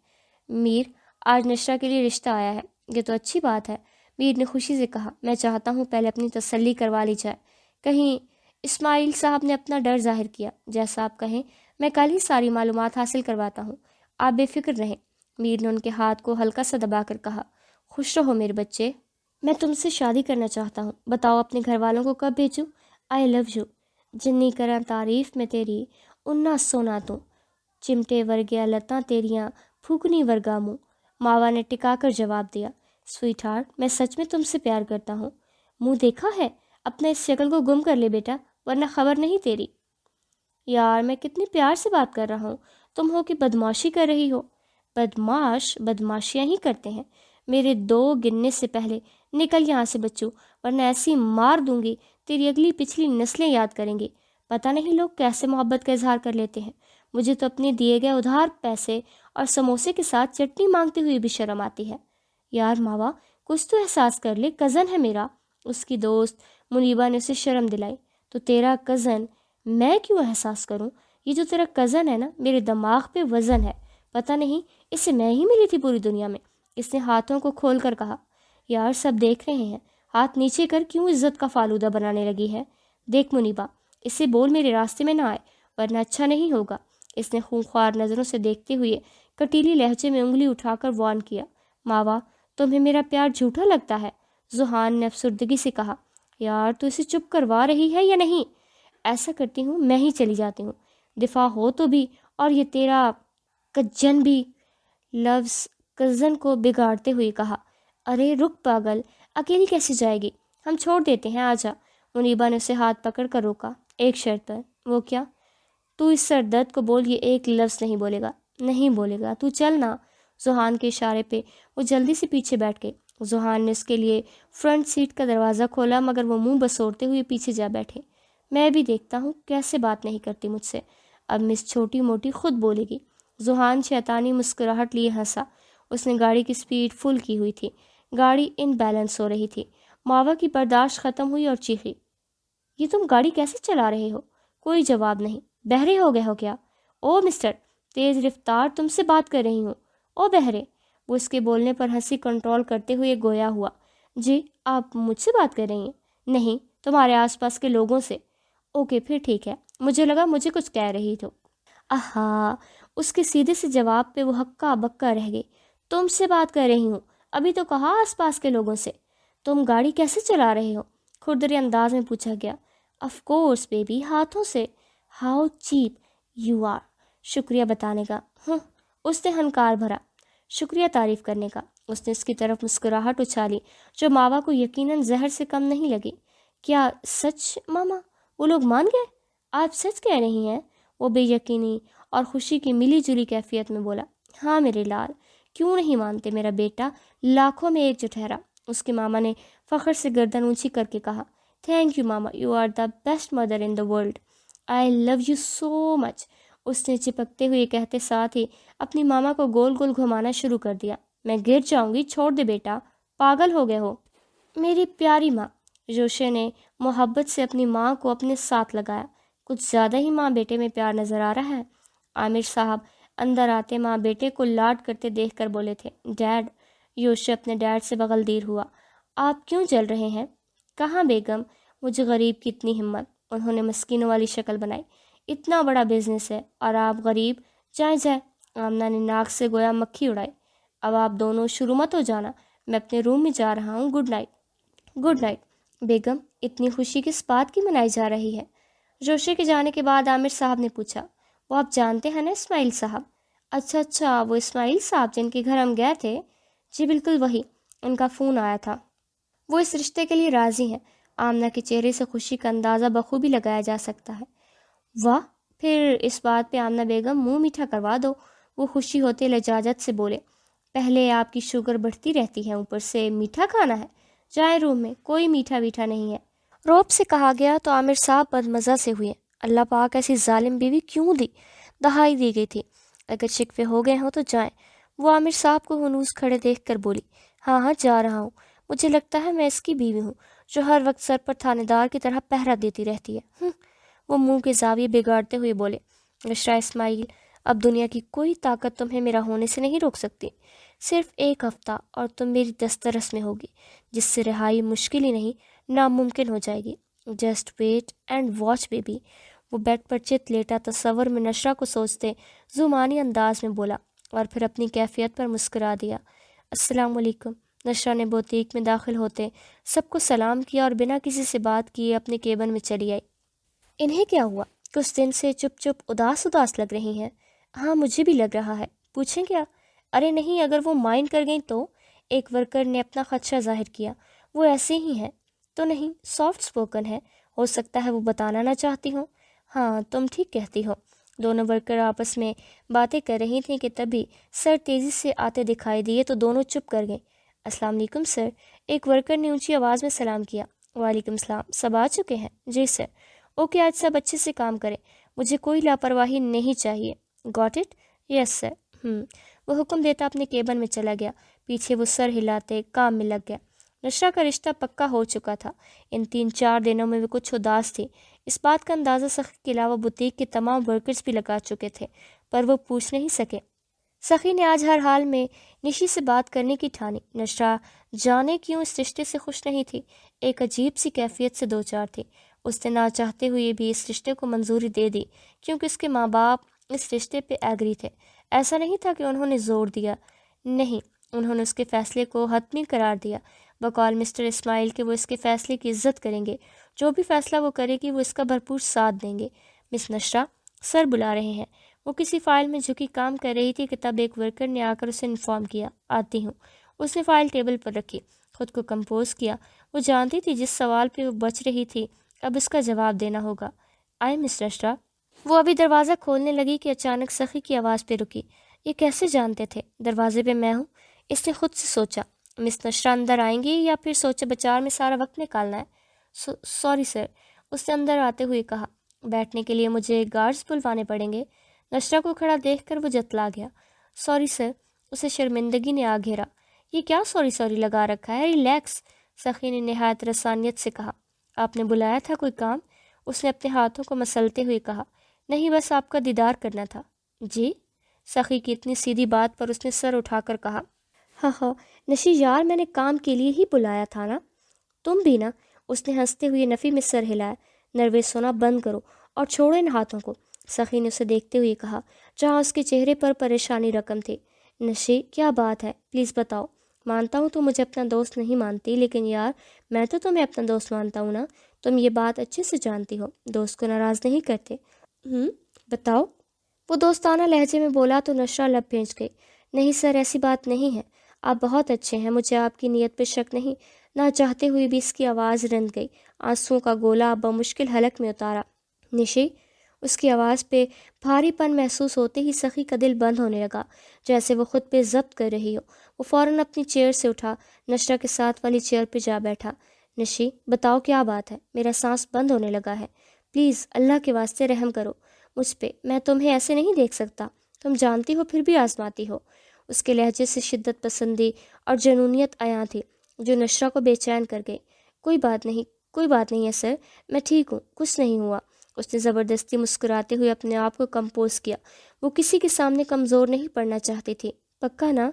میر، آج نشرہ کے لیے رشتہ آیا ہے۔ یہ تو اچھی بات ہے، میر نے خوشی سے کہا۔ میں چاہتا ہوں پہلے اپنی تسلی کروا لی جائے، کہیں اسماعیل صاحب نے اپنا ڈر ظاہر کیا۔ جیسا آپ کہیں، میں کل ہی ساری معلومات حاصل کرواتا ہوں، آپ بے فکر رہیں۔ میر نے ان کے ہاتھ کو ہلکا سا دبا کر کہا۔ خوش رہو میرے بچے، میں تم سے شادی کرنا چاہتا ہوں، بتاؤ اپنے گھر والوں کو کب بھیجوں؟ آئی لو یو، جنی کراں تعریف میں تیری، انا سونا تو چمٹے ورگیا لتاں تیریاں، پھوکنی ورگا منہ۔ ماوا نے ٹکا کر جواب دیا۔ سویٹ ہارٹ، میں سچ میں تم سے پیار کرتا ہوں۔ منہ دیکھا ہے، اپنے اس شکل کو گم کر لے بیٹا، ورنہ خبر نہیں تیری۔ یار میں کتنی پیار سے بات کر رہا ہوں، تم ہو کہ بدماشی کر رہی ہو۔ بدماش بدماشیاں ہی کرتے ہیں۔ میرے دو گننے سے پہلے نکل یہاں سے بچوں، ورنہ ایسی مار دوں گی تیری اگلی پچھلی نسلیں یاد کریں گی۔ پتہ نہیں لوگ کیسے محبت کا اظہار کر لیتے ہیں، مجھے تو اپنے دیے گئے ادھار پیسے اور سموسے کے ساتھ چٹنی مانگتے ہوئے بھی شرم آتی ہے۔ یار ماوا، کچھ تو احساس کر لے، کزن ہے میرا۔ اس کی دوست منیبا نے اسے شرم دلائی۔ تو تیرا کزن، میں کیوں احساس کروں؟ یہ جو تیرا کزن ہے نا، میرے دماغ پہ وزن ہے، پتہ نہیں اسے میں ہی ملی تھی پوری دنیا میں۔ اس نے ہاتھوں کو کھول کر کہا۔ یار سب دیکھ رہے ہیں، ہاتھ نیچے کر کیوں عزت کا فالودہ بنانے لگی ہے؟ دیکھ منیبا، اسے بول میرے راستے میں نہ آئے، ورنہ اچھا نہیں ہوگا۔ اس نے خونخوار نظروں سے دیکھتے ہوئے کٹیلی لہجے میں انگلی اٹھا کر وارن کیا۔ ماوا، تمہیں میرا پیار جھوٹا لگتا ہے؟ زحان نے افسردگی سے کہا۔ یار تو اسے چپ کروا رہی ہے یا نہیں؟ ایسا کرتی ہوں میں ہی چلی جاتی ہوں، دفاع ہو تو بھی، اور یہ تیرا کجن بھی۔ لفظ کزن کو بگاڑتے ہوئے کہا۔ ارے رک پاگل، اکیلی کیسے جائے گی؟ ہم چھوڑ دیتے ہیں، آجا۔ منیبا نے اسے ہاتھ پکڑ کر روکا۔ ایک شرط پر۔ وہ کیا؟ تو اس سر درد کو بول، یہ ایک لفظ نہیں بولے گا۔ نہیں بولے گا، تو چل نا۔ زحان کے اشارے پہ وہ جلدی سے پیچھے بیٹھ گئے۔ زحان نے اس کے لیے فرنٹ سیٹ کا دروازہ کھولا، مگر وہ منہ بسوڑتے ہوئے پیچھے جا بیٹھے۔ میں بھی دیکھتا ہوں کیسے بات نہیں کرتی مجھ سے، اب مس چھوٹی موٹی خود بولے گی۔ زحان شیطانی مسکراہٹ لیے ہنسا۔ اس نے گاڑی کی سپیڈ فل کی ہوئی تھی، گاڑی ان بیلنس ہو رہی تھی۔ ماوا کی برداشت ختم ہوئی اور چیخی۔ یہ تم گاڑی کیسے چلا رہے ہو؟ کوئی جواب نہیں۔ بہرے ہو گئے ہو کیا؟ او مسٹر، تیز رفتار، تم سے بات کر رہی ہوں۔ او بہرے؟ وہ اس کے بولنے پر ہنسی کنٹرول کرتے ہوئے گویا ہوا۔ جی، آپ مجھ سے بات کر رہی ہیں؟ نہیں، تمہارے آس پاس کے لوگوں سے۔ اوکے پھر ٹھیک ہے، مجھے لگا مجھے کچھ کہہ رہی تو۔ آہا، اس کے سیدھے سے جواب پہ وہ ہکا بکا رہ گئی۔ تم سے بات کر رہی ہوں، ابھی تو کہا آس پاس کے لوگوں سے۔ تم گاڑی کیسے چلا رہے ہو؟ کھردرے انداز میں پوچھا گیا۔ آف کورس بیبی، ہاتھوں سے۔ How cheap you are. شکریہ بتانے کا۔ اس نے ہنکار بھرا۔ شکریہ تعریف کرنے کا۔ اس نے اس کی طرف مسکراہٹ اچھالی جو ماوا کو یقیناً زہر سے کم نہیں لگی۔ کیا سچ ماما؟ وہ لوگ مان گئے؟ آپ سچ کہہ رہی ہیں؟ وہ بے یقینی اور خوشی کی ملی جلی کیفیت میں بولا۔ ہاں میرے لال، کیوں نہیں مانتے میرا بیٹا، لاکھوں میں ایک جو ٹھہرا۔ اس کے ماما نے فخر سے گردن اونچی کر کے کہا۔ Thank you mama, you are the best mother in the world, I love you so much. اس نے چپکتے ہوئے کہتے ساتھ ہی اپنی ماما کو گول گول گھمانا شروع کر دیا۔ میں گر جاؤں گی، چھوڑ دے بیٹا، پاگل ہو گئے ہو میری پیاری ماں۔ جوشے نے محبت سے اپنی ماں کو اپنے ساتھ لگایا۔ کچھ زیادہ ہی ماں بیٹے میں پیار نظر آ رہا ہے۔ عامر صاحب اندر آتے ماں بیٹے کو لاڈ کرتے دیکھ کر بولے تھے، ڈیڈ۔ یوشے اپنے ڈیڈ سے بغل دیر ہوا۔ آپ کیوں جل رہے ہیں؟ کہاں بیگم، مجھے غریب کی اتنی ہمت۔ انہوں نے مسکینوں والی شکل بنائی۔ اتنا بڑا بزنس ہے اور آپ غریب؟ جائیں۔ آمنہ نے ناک سے گویا مکھی اڑائی۔ اب آپ دونوں شروع مت ہو جانا، میں اپنے روم میں جا رہا ہوں، گڈ نائٹ۔ Good night. بیگم، اتنی خوشی کس بات کی منائی جا رہی ہے؟ جوشے کے جانے کے بعد عامر صاحب نے پوچھا۔ وہ آپ جانتے ہیں نا اسماعیل صاحب؟ اچھا، وہ اسماعیل صاحب جن کے گھر ہم گئے تھے؟ جی بالکل وہی، ان کا فون آیا تھا، وہ اس رشتے کے لیے راضی ہیں۔ آمنہ کے چہرے سے خوشی کا اندازہ بخوبی لگایا جا سکتا ہے۔ واہ، پھر اس بات پہ آمنہ بیگم منہ میٹھا کروا دو، وہ خوشی ہوتے لجاجت سے بولے۔ پہلے آپ کی شوگر بڑھتی رہتی ہے، اوپر سے میٹھا کھانا ہے؟ جائے روم میں، کوئی میٹھا ویٹھا نہیں ہے، روب سے کہا گیا تو عامر صاحب بدمزہ سے ہوئے۔ اللہ پاک ایسی ظالم بیوی کیوں دی؟ دہائی دی گئی تھی۔ اگر شکوے ہو گئے ہوں تو جائیں۔ وہ عامر صاحب کو ہنوز کھڑے دیکھ کر بولی، ہاں ہاں جا رہا ہوں، مجھے لگتا ہے میں اس کی بیوی ہوں جو ہر وقت سر پر تھانے دار کی طرح پہرا دیتی رہتی ہے۔ وہ منہ کے زاویے بگاڑتے ہوئے بولے، مشرا اسماعیل، اب دنیا کی کوئی طاقت تمہیں میرا ہونے سے نہیں روک سکتی۔ صرف ایک ہفتہ اور تم میری دسترس میں ہوگی، جس سے رہائی مشکل ہی نہیں ناممکن ہو جائے گی۔ Just wait and watch baby. وہ بیڈ پر چت لیٹا تصور میں نشرہ کو سوچتے زمانی انداز میں بولا، اور پھر اپنی کیفیت پر مسکرا دیا۔ السلام علیکم۔ نشرہ نے بوتیک میں داخل ہوتے سب کو سلام کیا اور بنا کسی سے بات کیے اپنے کیبن میں چلی آئی۔ انہیں کیا ہوا؟ کچھ دن سے چپ چپ اداس اداس لگ رہی ہیں۔ ہاں مجھے بھی لگ رہا ہے، پوچھیں کیا؟ ارے نہیں، اگر وہ مائنڈ کر گئیں تو؟ ایک ورکر نے اپنا خدشہ ظاہر کیا۔ وہ ایسے ہی ہیں تو نہیں، سافٹ سپوکن ہے، ہو سکتا ہے وہ بتانا نہ چاہتی ہوں۔ ہاں تم ٹھیک کہتی ہو۔ دونوں ورکر آپس میں باتیں کر رہی تھیں کہ تبھی سر تیزی سے آتے دکھائی دیے تو دونوں چپ کر گئے۔ السلام علیکم سر، ایک ورکر نے اونچی آواز میں سلام کیا۔ وعلیکم السلام، سب آ چکے ہیں؟ جی سر۔ اوکے، آج سب اچھے سے کام کریں، مجھے کوئی لاپرواہی نہیں چاہیے۔ Got it? Yes sir. وہ حکم دیتا اپنے کیبن میں چلا گیا، پیچھے وہ سر ہلاتے کام میں لگ گیا۔ نشرہ کا رشتہ پکا ہو چکا تھا۔ ان 3-4 دنوں میں وہ کچھ اداس تھی، اس بات کا اندازہ سخی کے علاوہ بوتیک کے تمام ورکرز بھی لگا چکے تھے، پر وہ پوچھ نہیں سکے۔ سخی نے آج ہر حال میں نشی سے بات کرنے کی ٹھانی۔ نشرہ جانے کیوں اس رشتے سے خوش نہیں تھی، ایک عجیب سی کیفیت سے دوچار تھی۔ اس نے نہ چاہتے ہوئے بھی اس رشتے کو منظوری دے دی، کیونکہ اس کے ماں باپ اس رشتے پہ ایگری تھے۔ ایسا نہیں تھا کہ انہوں نے زور دیا، نہیں، انہوں نے اس کے فیصلے کو حتمی قرار دیا، بقول مسٹر اسماعیل کہ وہ اس کے فیصلے کی عزت کریں گے، جو بھی فیصلہ وہ کرے گی وہ اس کا بھرپور ساتھ دیں گے۔ مس نشرہ، سر بلا رہے ہیں۔ وہ کسی فائل میں جھکی کام کر رہی تھی کہ تب ایک ورکر نے آ کر اسے انفارم کیا، آتی ہوں۔ اس نے فائل ٹیبل پر رکھی، خود کو کمپوز کیا۔ وہ جانتی تھی جس سوال پہ وہ بچ رہی تھی اب اس کا جواب دینا ہوگا۔ آئے مس نشرہ۔ وہ ابھی دروازہ کھولنے لگی کہ اچانک سخی کی آواز پہ رکی۔ یہ کیسے جانتے تھے دروازے پہ میں ہوں؟ اس نے خود سے سوچا۔ مس نشرہ اندر آئیں گی یا پھر سوچے بچار میں سارا وقت نکالنا ہے؟ سوری سر، اس نے اندر آتے ہوئے کہا۔ بیٹھنے کے لیے مجھے گارڈز بلوانے پڑیں گے؟ نشرہ کو کھڑا دیکھ کر وہ جتلا گیا۔ سوری سر، اسے شرمندگی نے آ گھیرا۔ یہ کیا سوری سوری لگا رکھا ہے، ریلیکس، سخی نے نہایت رسانیت سے کہا۔ آپ نے بلایا تھا کوئی کام؟ اس نے اپنے ہاتھوں کو مسلتے ہوئے کہا۔ نہیں، بس آپ کا دیدار کرنا تھا۔ جی؟ سخی کی اتنی سیدھی بات پر اس نے سر اٹھا کر کہا، ہاں ہاں نشی یار، میں نے کام کے لیے ہی بلایا تھا نا؟ تم بھی نا؟ اس نے ہنستے ہوئے نفی میں سر ہلایا۔ نروس ہونا بند کرو اور چھوڑو ان ہاتھوں کو، سخی نے اسے دیکھتے ہوئے کہا، جہاں اس کے چہرے پر پریشانی رقم تھی۔ نشی، کیا بات ہے، پلیز بتاؤ۔ مانتا ہوں تو مجھے اپنا دوست نہیں مانتی، لیکن یار میں تو تمہیں اپنا دوست مانتا ہوں نا، تم یہ بات اچھے سے جانتی ہو، دوست کو ناراض نہیں کرتے۔ بتاؤ، وہ دوستانہ لہجے میں بولا تو نشرہ لب بھیج گئی۔ نہیں سر، ایسی بات نہیں ہے، آپ بہت اچھے ہیں، مجھے آپ کی نیت پہ شک نہیں۔ نہ چاہتے ہوئے بھی اس کی آواز رند گئی، آنسوؤں کا گولا بمشکل حلق میں اتارا۔ نشی، اس کی آواز پہ بھاری پن محسوس ہوتے ہی سخی کا دل بند ہونے لگا، جیسے وہ خود پہ ضبط کر رہی ہو۔ وہ فوراً اپنی چیئر سے اٹھا، نشرہ کے ساتھ والی چیئر پہ جا بیٹھا۔ نشی، بتاؤ کیا بات ہے، میرا سانس بند ہونے لگا ہے، پلیز اللہ کے واسطے رحم کرو مجھ پہ، میں تمہیں ایسے نہیں دیکھ سکتا، تم جانتی ہو پھر بھی آزماتی ہو۔ اس کے لہجے سے شدت پسندی اور جنونیت عیاں تھی جو نشرہ کو بے چین کر گئی۔ کوئی بات نہیں، کوئی بات نہیں ہے سر، میں ٹھیک ہوں، کچھ نہیں ہوا۔ اس نے زبردستی مسکراتے ہوئے اپنے آپ کو کمپوز کیا۔ وہ کسی کے سامنے کمزور نہیں پڑنا چاہتی تھی۔ پکا نا؟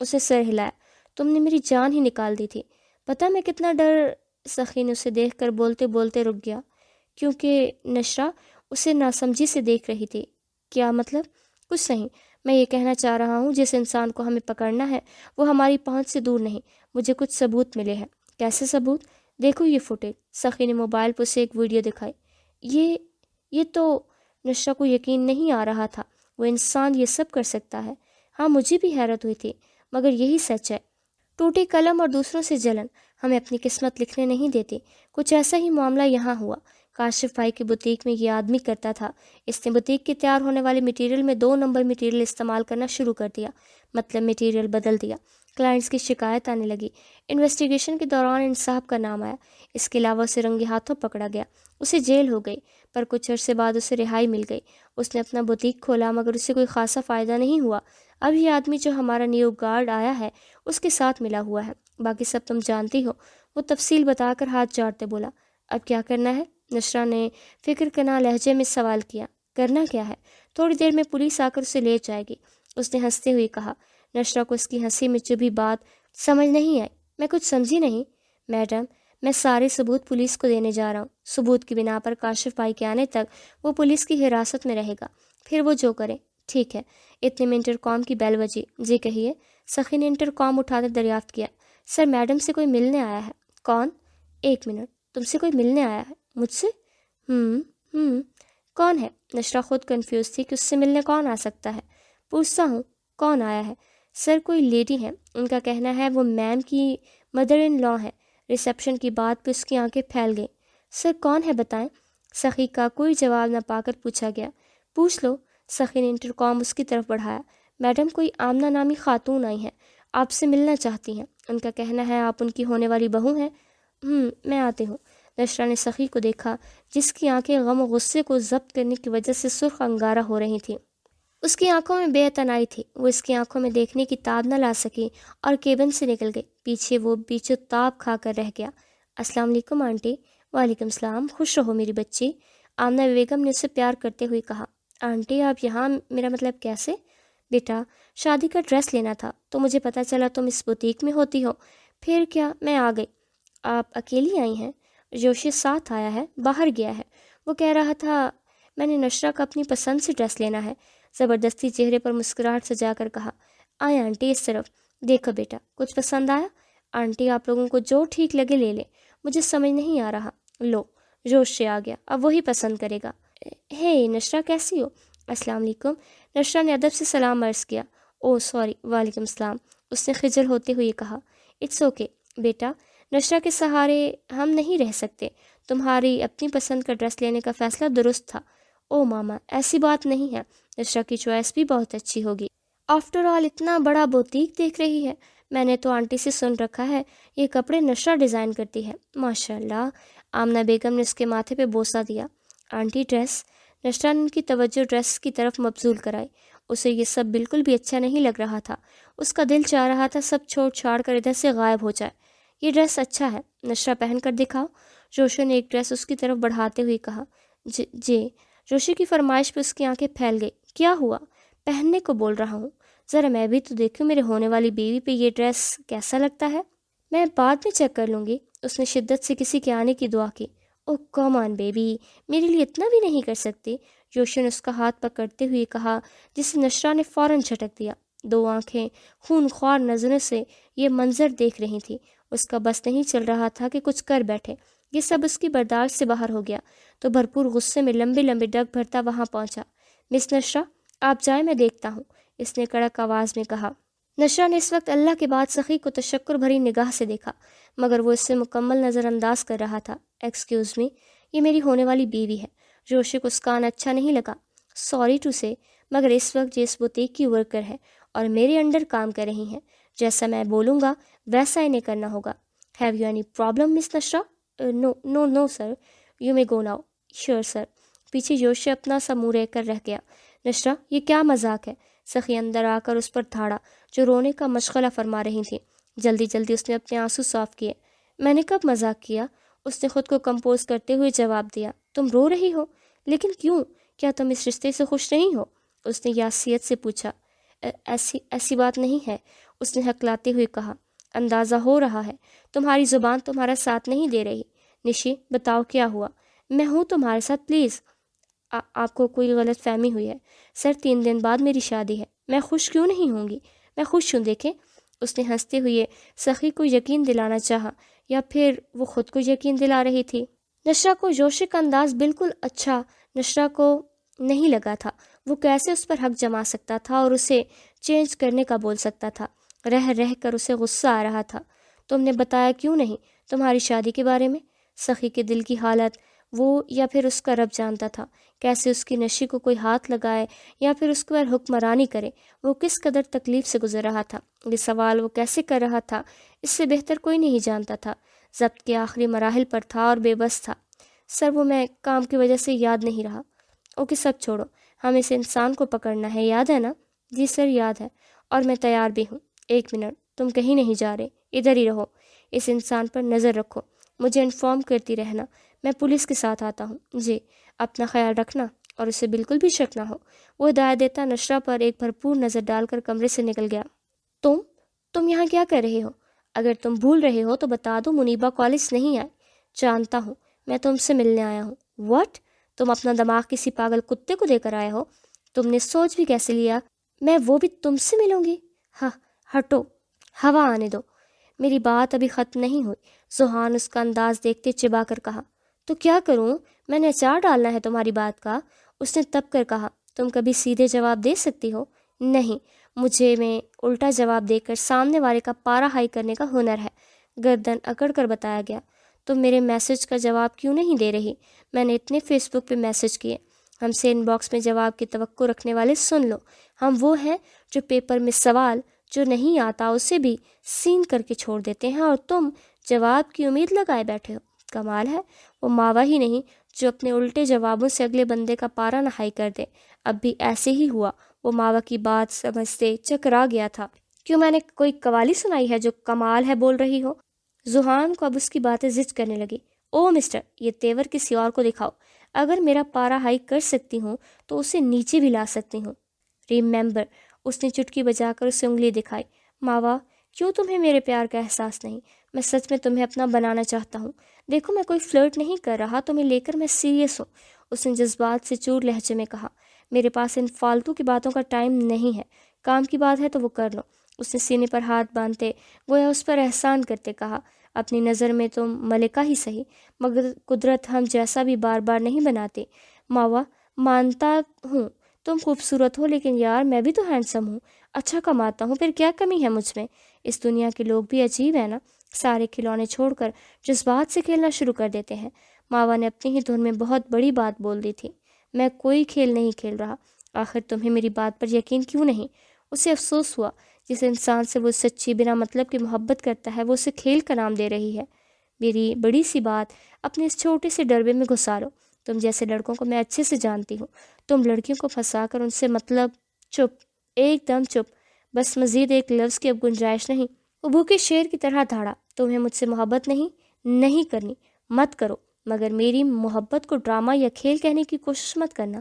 اسے سر ہلایا۔ تم نے میری جان ہی نکال دی تھی، پتہ میں کتنا ڈر۔ سخی نے اسے دیکھ کر بولتے بولتے رک گیا، کیونکہ نشرہ اسے ناسمجھی سے دیکھ رہی تھی۔ کیا مطلب؟ کچھ نہیں، میں یہ کہنا چاہ رہا ہوں جس انسان کو ہمیں پکڑنا ہے وہ ہماری پہنچ سے دور نہیں، مجھے کچھ ثبوت ملے ہیں۔ کیسے ثبوت؟ دیکھو یہ فوٹیج۔ سخی نے موبائل پر اسے ایک ویڈیو دکھائی۔ یہ تو نشرہ کو یقین نہیں آ رہا تھا، وہ انسان یہ سب کر سکتا ہے۔ ہاں مجھے بھی حیرت ہوئی تھی، مگر یہی سچ ہے۔ ٹوٹی قلم اور دوسروں سے جلن ہمیں اپنی قسمت لکھنے نہیں دیتی۔ کچھ ایسا ہی معاملہ یہاں ہوا۔ کاشف بھائی کی بوتیک میں یہ آدمی کرتا تھا۔ اس نے بوتیک کے تیار ہونے والے مٹیریل میں 2 نمبر مٹیریل استعمال کرنا شروع کر دیا، مطلب مٹیریل بدل دیا۔ کلائنٹس کی شکایت آنے لگی۔ انویسٹیگیشن کے دوران انصاف کا نام آیا۔ اس کے علاوہ اسے رنگے ہاتھوں پکڑا گیا، اسے جیل ہو گئی، پر کچھ عرصے بعد اسے رہائی مل گئی۔ اس نے اپنا بوتیک کھولا مگر اسے کوئی خاصا فائدہ نہیں ہوا۔ اب یہ آدمی جو ہمارا نیو گارڈ آیا ہے اس کے ساتھ ملا ہوا ہے۔ باقی سب تم جانتی ہو۔ وہ تفصیل بتا کر ہاتھ جاڑتے بولا۔ اب کیا کرنا ہے؟ نشرا نے فکر کناں لہجے میں سوال کیا۔ کرنا کیا ہے؟ تھوڑی دیر میں پولیس آ کر اسے لے جائے گی، اس نے ہنستے ہوئے کہا۔ نشرا کو اس کی ہنسی میں چبھی بات سمجھ نہیں آئی۔ میں کچھ سمجھی نہیں۔ میڈم، میں سارے ثبوت پولیس کو دینے جا رہا ہوں۔ ثبوت کی بنا پر کاشف بھائی کے آنے تک وہ پولیس کی حراست میں رہے گا، پھر وہ جو کرے۔ ٹھیک ہے۔ اتنے میں انٹرکام کی بیل بجی۔ جی کہیے۔ سخی نے انٹرکام اٹھاتے دریافت کیا۔ سر، میڈم سے کوئی ملنے آیا ہے۔ کون؟ 1 منٹ۔ تم سے کوئی ملنے آیا ہے؟ مجھ سے؟ کون ہے؟ نشرا خود کنفیوز تھی کہ اس سے ملنے کون آ سکتا ہے۔ پوچھتا ہوں، کون آیا ہے؟ سر، کوئی لیڈی ہے، ان کا کہنا ہے وہ میم کی مدر ان لا ہے۔ ریسیپشن کی بات پہ اس کی آنکھیں پھیل گئیں۔ سر کون ہے بتائیں؟ سخی کا کوئی جواب نہ پا کر پوچھا گیا۔ پوچھ لو۔ سخی نے انٹرکام اس کی طرف بڑھایا۔ میڈم، کوئی آمنہ نامی خاتون آئی ہیں، آپ سے ملنا چاہتی ہیں۔ ان کا کہنا ہے آپ ان کی ہونے والی بہو ہیں۔ میں آتی ہوں۔ نشرا نے سخی کو دیکھا جس کی آنکھیں غم و غصے کو ضبط کرنے کی وجہ سے سرخ انگارہ ہو رہی تھیں۔ اس کی آنکھوں میں بے اعتنائی تھی۔ وہ اس کی آنکھوں میں دیکھنے کی تاب نہ لا سکی اور کیبن سے نکل گئی۔ پیچھے وہ بیچو تاب کھا کر رہ گیا۔ السلام علیکم آنٹی۔ وعلیکم السلام، خوش رہو میری بچی، آمنہ بیگم نے اسے پیار کرتے ہوئے کہا۔ آنٹی آپ یہاں؟ میرا مطلب کیسے؟ بیٹا، شادی کا ڈریس لینا تھا تو مجھے پتہ چلا تم اس بوتیک میں ہوتی ہو، پھر کیا میں آ گئی۔ آپ اکیلی آئی ہیں؟ جوشی ساتھ آیا ہے، باہر گیا ہے۔ وہ کہہ رہا تھا میں نے نشرا کا اپنی پسند سے ڈریس لینا ہے۔ زبردستی چہرے پر مسکراہٹ سجا کر کہا۔ آئے آنٹی اس طرف۔ دیکھو بیٹا، کچھ پسند آیا؟ آنٹی آپ لوگوں کو جو ٹھیک لگے لے لیں، مجھے سمجھ نہیں آ رہا۔ لو، جوش سے آ گیا، اب وہی پسند کرے گا۔ ہے نشرا، کیسی ہو؟ السلام علیکم۔ نشرا نے ادب سے سلام عرض کیا۔ او سوری، وعلیکم السلام، اس نے خجل ہوتے ہوئے کہا۔ اٹس اوکے بیٹا، نشرا کے سہارے ہم نہیں رہ سکتے۔ تمہاری اپنی پسند کا ڈریس لینے کا فیصلہ درست تھا۔ او ماما، ایسی بات نہیں ہے، نشرا کی چوائس بھی بہت اچھی ہوگی۔ آفٹر آل اتنا بڑا بوتیک دیکھ رہی ہے۔ میں نے تو آنٹی سے سن رکھا ہے یہ کپڑے نشرا ڈیزائن کرتی ہے۔ ماشاء اللہ، آمنہ بیگم نے اس کے ماتھے پہ بوسہ دیا۔ Aunty dress? نشرا نے ان کی توجہ ڈریس کی طرف مبذول کرائی۔ اسے یہ سب بالکل بھی اچھا نہیں لگ رہا تھا۔ اس کا دل چاہ رہا تھا سب چھوڑ چھاڑ کر ادھر سے غائب ہو جائے۔ یہ ڈریس اچھا ہے، نشرا پہن کر دکھاؤ، جوشی نے ایک ڈریس اس کی طرف بڑھاتے ہوئے کہا۔ جی۔ جوشی کی فرمائش پہ اس کی آنکھیں پھیل گئی۔ کیا ہوا؟ پہننے کو بول رہا ہوں، ذرا میں بھی تو دیکھوں میرے ہونے والی بیوی پہ یہ ڈریس کیسا لگتا ہے۔ میں بعد میں چیک کر لوں گی، اس نے شدت سے کسی کے آنے کی دعا کی۔ اوہ کم آن بیبی، میرے لیے اتنا بھی نہیں کر سکتی، جوشی نے اس کا ہاتھ پکڑتے ہوئے کہا، جسے نشرا نے فوراً جھٹک دیا۔ 2 آنکھیں خون خوار نظروں سے یہ منظر دیکھ رہی تھی۔ اس کا بس نہیں چل رہا تھا کہ کچھ کر بیٹھے۔ یہ سب اس کی برداشت سے باہر ہو گیا تو بھرپور غصے میں لمبے لمبے ڈگ بھرتا وہاں پہنچا۔ مس نشرا، آپ جائیں، میں دیکھتا ہوں، اس نے کڑک آواز میں کہا۔ نشرا نے اس وقت اللہ کے بعد سخی کو تشکر بھری نگاہ سے دیکھا، مگر وہ اس سے مکمل نظر انداز کر رہا تھا۔ ایکسکیوز می، یہ میری ہونے والی بیوی ہے۔ جوشی کو اس کا آنا اچھا نہیں لگا۔ سوری ٹو سے، مگر اس وقت یہ اس بوتیک کی ورکر ہے اور میرے انڈر کام کر رہی ہیں۔ جیسا میں بولوں گا ویسا انہیں کرنا ہوگا۔ Have you any problem miss Nashra? No sir, you may go now. Sure sir. پیچھے جوشی اپنا سا منہ رہ کر رہ گیا۔ نشرا، یہ کیا مذاق ہے؟ سخی اندر آ کر اس پر دھاڑا جو رونے کا مشغلہ فرما رہی تھی۔ جلدی جلدی اس نے اپنے آنسو صاف کیے۔ میں نے کب مذاق کیا؟ اس نے خود کو کمپوز کرتے ہوئے جواب دیا۔ تم رو رہی ہو، لیکن کیوں؟ کیا تم اس رشتے سے خوش نہیں ہو؟ اس نے یاسیت سے پوچھا۔ ایسی بات نہیں ہے، اس نے ہکلاتے ہوئے کہا۔ اندازہ ہو رہا ہے تمہاری زبان تمہارا ساتھ نہیں دے رہی۔ نشی، بتاؤ کیا ہوا؟ میں ہوں تمہارے ساتھ، پلیز۔ آپ کو کوئی غلط فہمی ہوئی ہے سر، 3 دن بعد میری شادی ہے، میں خوش کیوں نہیں ہوں گی؟ میں خوش ہوں، دیکھیں۔ اس نے ہنستے ہوئے سخی کو یقین دلانا چاہا، یا پھر وہ خود کو یقین دلا رہی تھی۔ نشرا کو جوشی کا انداز بالکل اچھا نشرا کو نہیں لگا تھا۔ وہ کیسے اس پر حق جما سکتا تھا اور اسے چینج کرنے کا بول سکتا تھا؟ رہ رہ کر اسے غصہ آ رہا تھا۔ تم نے بتایا کیوں نہیں تمہاری شادی کے بارے میں؟ سخی کے دل کی حالت وہ یا پھر اس کا رب جانتا تھا۔ کیسے اس کی نشی کو کوئی ہاتھ لگائے یا پھر اس پر حکمرانی کرے، وہ کس قدر تکلیف سے گزر رہا تھا۔ یہ سوال وہ کیسے کر رہا تھا، اس سے بہتر کوئی نہیں جانتا تھا۔ ضبط کے آخری مراحل پر تھا اور بے بس تھا۔ سر وہ میں کام کی وجہ سے یاد نہیں رہا۔ اوکے سب چھوڑو، ہم اس انسان کو پکڑنا ہے، یاد ہے نا؟ جی سر یاد ہے، اور میں تیار بھی ہوں۔ ایک منٹ، تم کہیں نہیں جا رہے، ادھر ہی رہو۔ اس انسان پر نظر رکھو، مجھے انفارم کرتی رہنا، میں پولیس کے ساتھ آتا ہوں۔ جی، اپنا خیال رکھنا اور اسے بالکل بھی شک نہ ہو۔ وہ ہدایت دیتا نشرہ پر ایک بھرپور نظر ڈال کر کمرے سے نکل گیا۔ تم یہاں کیا کر رہے ہو؟ اگر تم بھول رہے ہو تو بتا دو، منیبا کالج نہیں آئی۔ جانتا ہوں، میں تم سے ملنے آیا ہوں۔ واٹ؟ تم اپنا دماغ کسی پاگل کتے کو دے کر آئے ہو؟ تم نے سوچ بھی کیسے لیا میں وہ بھی تم سے ملوں گی؟ ہاں، ہٹو، ہوا آنے دو، میری بات ابھی ختم نہیں ہوئی۔ زحان اس کا انداز دیکھتے چبا کر کہا۔ تو کیا کروں؟ میں نے اچار ڈالنا ہے تمہاری بات کا؟ اس نے تب کر کہا۔ تم کبھی سیدھے جواب دے سکتی ہو؟ نہیں، مجھے میں الٹا جواب دے کر سامنے والے کا پارا ہائی کرنے کا ہنر ہے۔ گردن اکڑ کر بتایا گیا۔ تم میرے میسج کا جواب کیوں نہیں دے رہی؟ میں نے اتنے فیس بک پہ میسج کیے، ہم سے ان باکس میں جواب کی توقع رکھنے والے سن لو، ہم وہ ہیں جو پیپر میں سوال جو نہیں آتا اسے بھی سین کر کے چھوڑ دیتے ہیں، اور تم جواب کی امید لگائے بیٹھے ہو۔ کمال ہے، وہ ماوا ہی نہیں جو اپنے الٹے جوابوں سے اگلے بندے کا پارا نہ ہائی کر دے۔ اب بھی ایسے ہی ہوا۔ وہ ماوا کی بات سمجھتے چکرا گیا تھا۔ کیوں، میں نے کوئی قوالی سنائی ہے جو کمال ہے بول رہی ہو؟ زحان کو اب اس کی باتیں زج کرنے لگی۔ او مسٹر، یہ تیور کسی اور کو دکھاؤ۔ اگر میرا پارا ہائی کر سکتی ہوں تو اسے نیچے بھی لا سکتی ہوں۔ ریممبر، اس نے چٹکی بجا کر اسے انگلی دکھائی۔ ماوا، کیوں تمہیں میرے پیار کا احساس نہیں؟ میں سچ میں تمہیں اپنا بنانا چاہتا ہوں۔ دیکھو، میں کوئی فلرٹ نہیں کر رہا، تمہیں لے کر میں سیریس ہوں۔ اس نے جذبات سے چور لہجے میں کہا۔ میرے پاس ان فالتو کی باتوں کا ٹائم نہیں ہے، کام کی بات ہے تو وہ کر لو۔ اس نے سینے پر ہاتھ باندھتے گویا اس پر احسان کرتے کہا۔ اپنی نظر میں تم ملکہ ہی صحیح، مگر قدرت ہم جیسا بھی بار بار نہیں بناتی۔ ماوا، مانتا ہوں تم خوبصورت ہو، لیکن یار میں بھی تو ہینڈسم ہوں، اچھا کماتا ہوں، پھر کیا کمی ہے مجھ میں؟ اس دنیا کے لوگ بھی عجیب ہیں نا، سارے کھلونے چھوڑ کر جذبات سے کھیلنا شروع کر دیتے ہیں۔ ماوا نے اپنی ہی دھن میں بہت بڑی بات بول دی تھی۔ میں کوئی کھیل نہیں کھیل رہا۔ آخر تمہیں میری بات پر یقین کیوں نہیں؟ اسے افسوس ہوا، جس انسان سے وہ سچی بنا مطلب کی محبت کرتا ہے وہ اسے کھیل کا نام دے رہی ہے۔ میری بڑی سی بات اپنے اس چھوٹے سے ڈربے میں گھسا لو۔ تم جیسے لڑکوں کو میں اچھے سے جانتی ہوں، تم لڑکیوں کو پھنسا کر ان سے مطلب۔ چپ، ایک دم چپ، بس مزید ایک لفظ کی اب گنجائش نہیں۔ وہ بھوکے شیر کی طرح دھاڑا۔ تمہیں مجھ سے محبت نہیں کرنی، مت کرو، مگر میری محبت کو ڈرامہ یا کھیل کہنے کی کوشش مت کرنا۔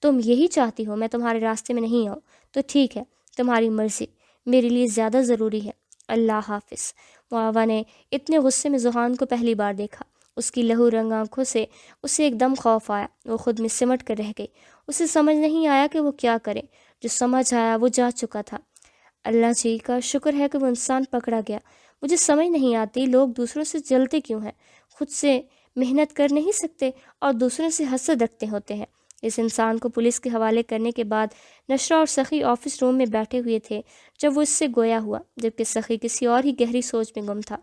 تم یہی چاہتی ہو میں تمہارے راستے میں نہیں آؤں تو ٹھیک ہے، تمہاری مرضی، میرے لیے زیادہ ضروری ہے۔ اللہ حافظ۔ معاوہ نے اتنے غصے میں زحان کو پہلی بار دیکھا۔ اس کی لہو رنگ آنکھوں سے اسے ایک دم خوف آیا۔ وہ خود میں سمٹ کر رہ گئی۔ اسے سمجھ نہیں آیا کہ وہ کیا کرے۔ جو سمجھ آیا وہ جا چکا تھا۔ اللہ جی کا شکر ہے کہ وہ انسان پکڑا گیا۔ مجھے سمجھ نہیں آتی لوگ دوسروں سے جلتے کیوں ہیں، خود سے محنت کر نہیں سکتے اور دوسروں سے حسد رکھتے ہوتے ہیں۔ اس انسان کو پولیس کے حوالے کرنے کے بعد نشرہ اور سخی آفس روم میں بیٹھے ہوئے تھے جب وہ اس سے گویا ہوا، جبکہ سخی کسی اور ہی گہری سوچ میں گم تھا۔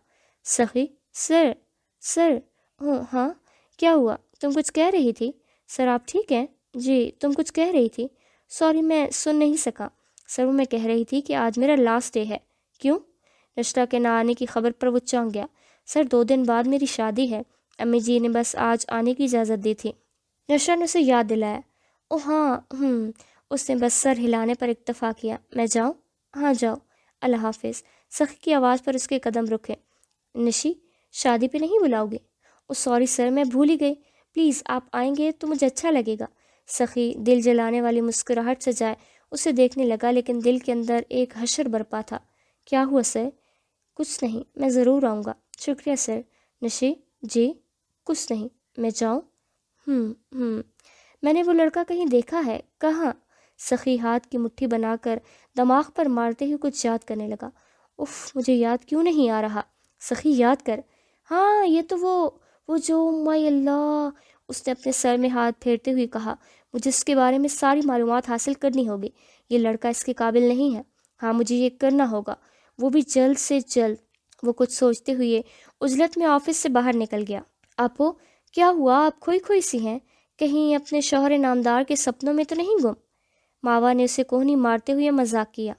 سخی، سر، ہاں، کیا ہوا؟ تم کچھ کہہ رہی تھی؟ سر آپ ٹھیک ہیں؟ جی، تم کچھ کہہ رہی تھی؟ سوری، میں سن نہیں سکا۔ سر وہ میں کہہ رہی تھی کہ آج میرا لاسٹ ڈے ہے۔ کیوں؟ نشرہ کے نہ آنے کی خبر پر وہ چونک گیا۔ سر 2 دن بعد میری شادی ہے، امی جی نے بس آج آنے کی اجازت دی تھی۔ نشرہ نے اسے یاد دلایا۔ او ہاں، اس نے بس سر ہلانے پر اکتفا کیا۔ میں جاؤں؟ ہاں جاؤ، اللہ حافظ۔ سخی کی آواز پر اس کے قدم رکے۔ نشی، شادی پہ نہیں بلاؤ گے؟ او سوری سر، میں بھول ہی گئی، پلیز آپ آئیں گے تو مجھے اچھا لگے گا۔ سخی دل جلانے والی مسکراہٹ سے جائے اسے دیکھنے لگا، لیکن دل کے اندر ایک حشر برپا تھا۔ کیا ہوا سر؟ کچھ نہیں، میں ضرور آؤں گا۔ شکریہ سر۔ نشی، جی؟ کچھ نہیں، میں جاؤں؟ میں نے وہ لڑکا کہیں دیکھا ہے، کہاں؟ سخی ہاتھ کی مٹھی بنا کر دماغ پر مارتے ہوئے کچھ یاد کرنے لگا۔ اف، مجھے یاد کیوں نہیں آ رہا؟ سخی یاد کر۔ ہاں، یہ تو وہ جو مائی اللہ، اس نے اپنے سر میں ہاتھ پھیرتے ہوئے کہا۔ مجھے اس کے بارے میں ساری معلومات حاصل کرنی ہوگی۔ یہ لڑکا اس کے قابل نہیں ہے۔ ہاں، مجھے یہ کرنا ہوگا۔ وہ بھی جلد سے جلد۔ وہ کچھ سوچتے ہوئے عجلت میں آفس سے باہر نکل گیا۔ اپو، کیا ہوا؟ آپ کھوئی کھوئی سی ہیں، کہیں اپنے شوہر نامدار کے سپنوں میں تو نہیں گم؟ ماوا نے اسے کوہنی مارتے ہوئے مذاق کیا۔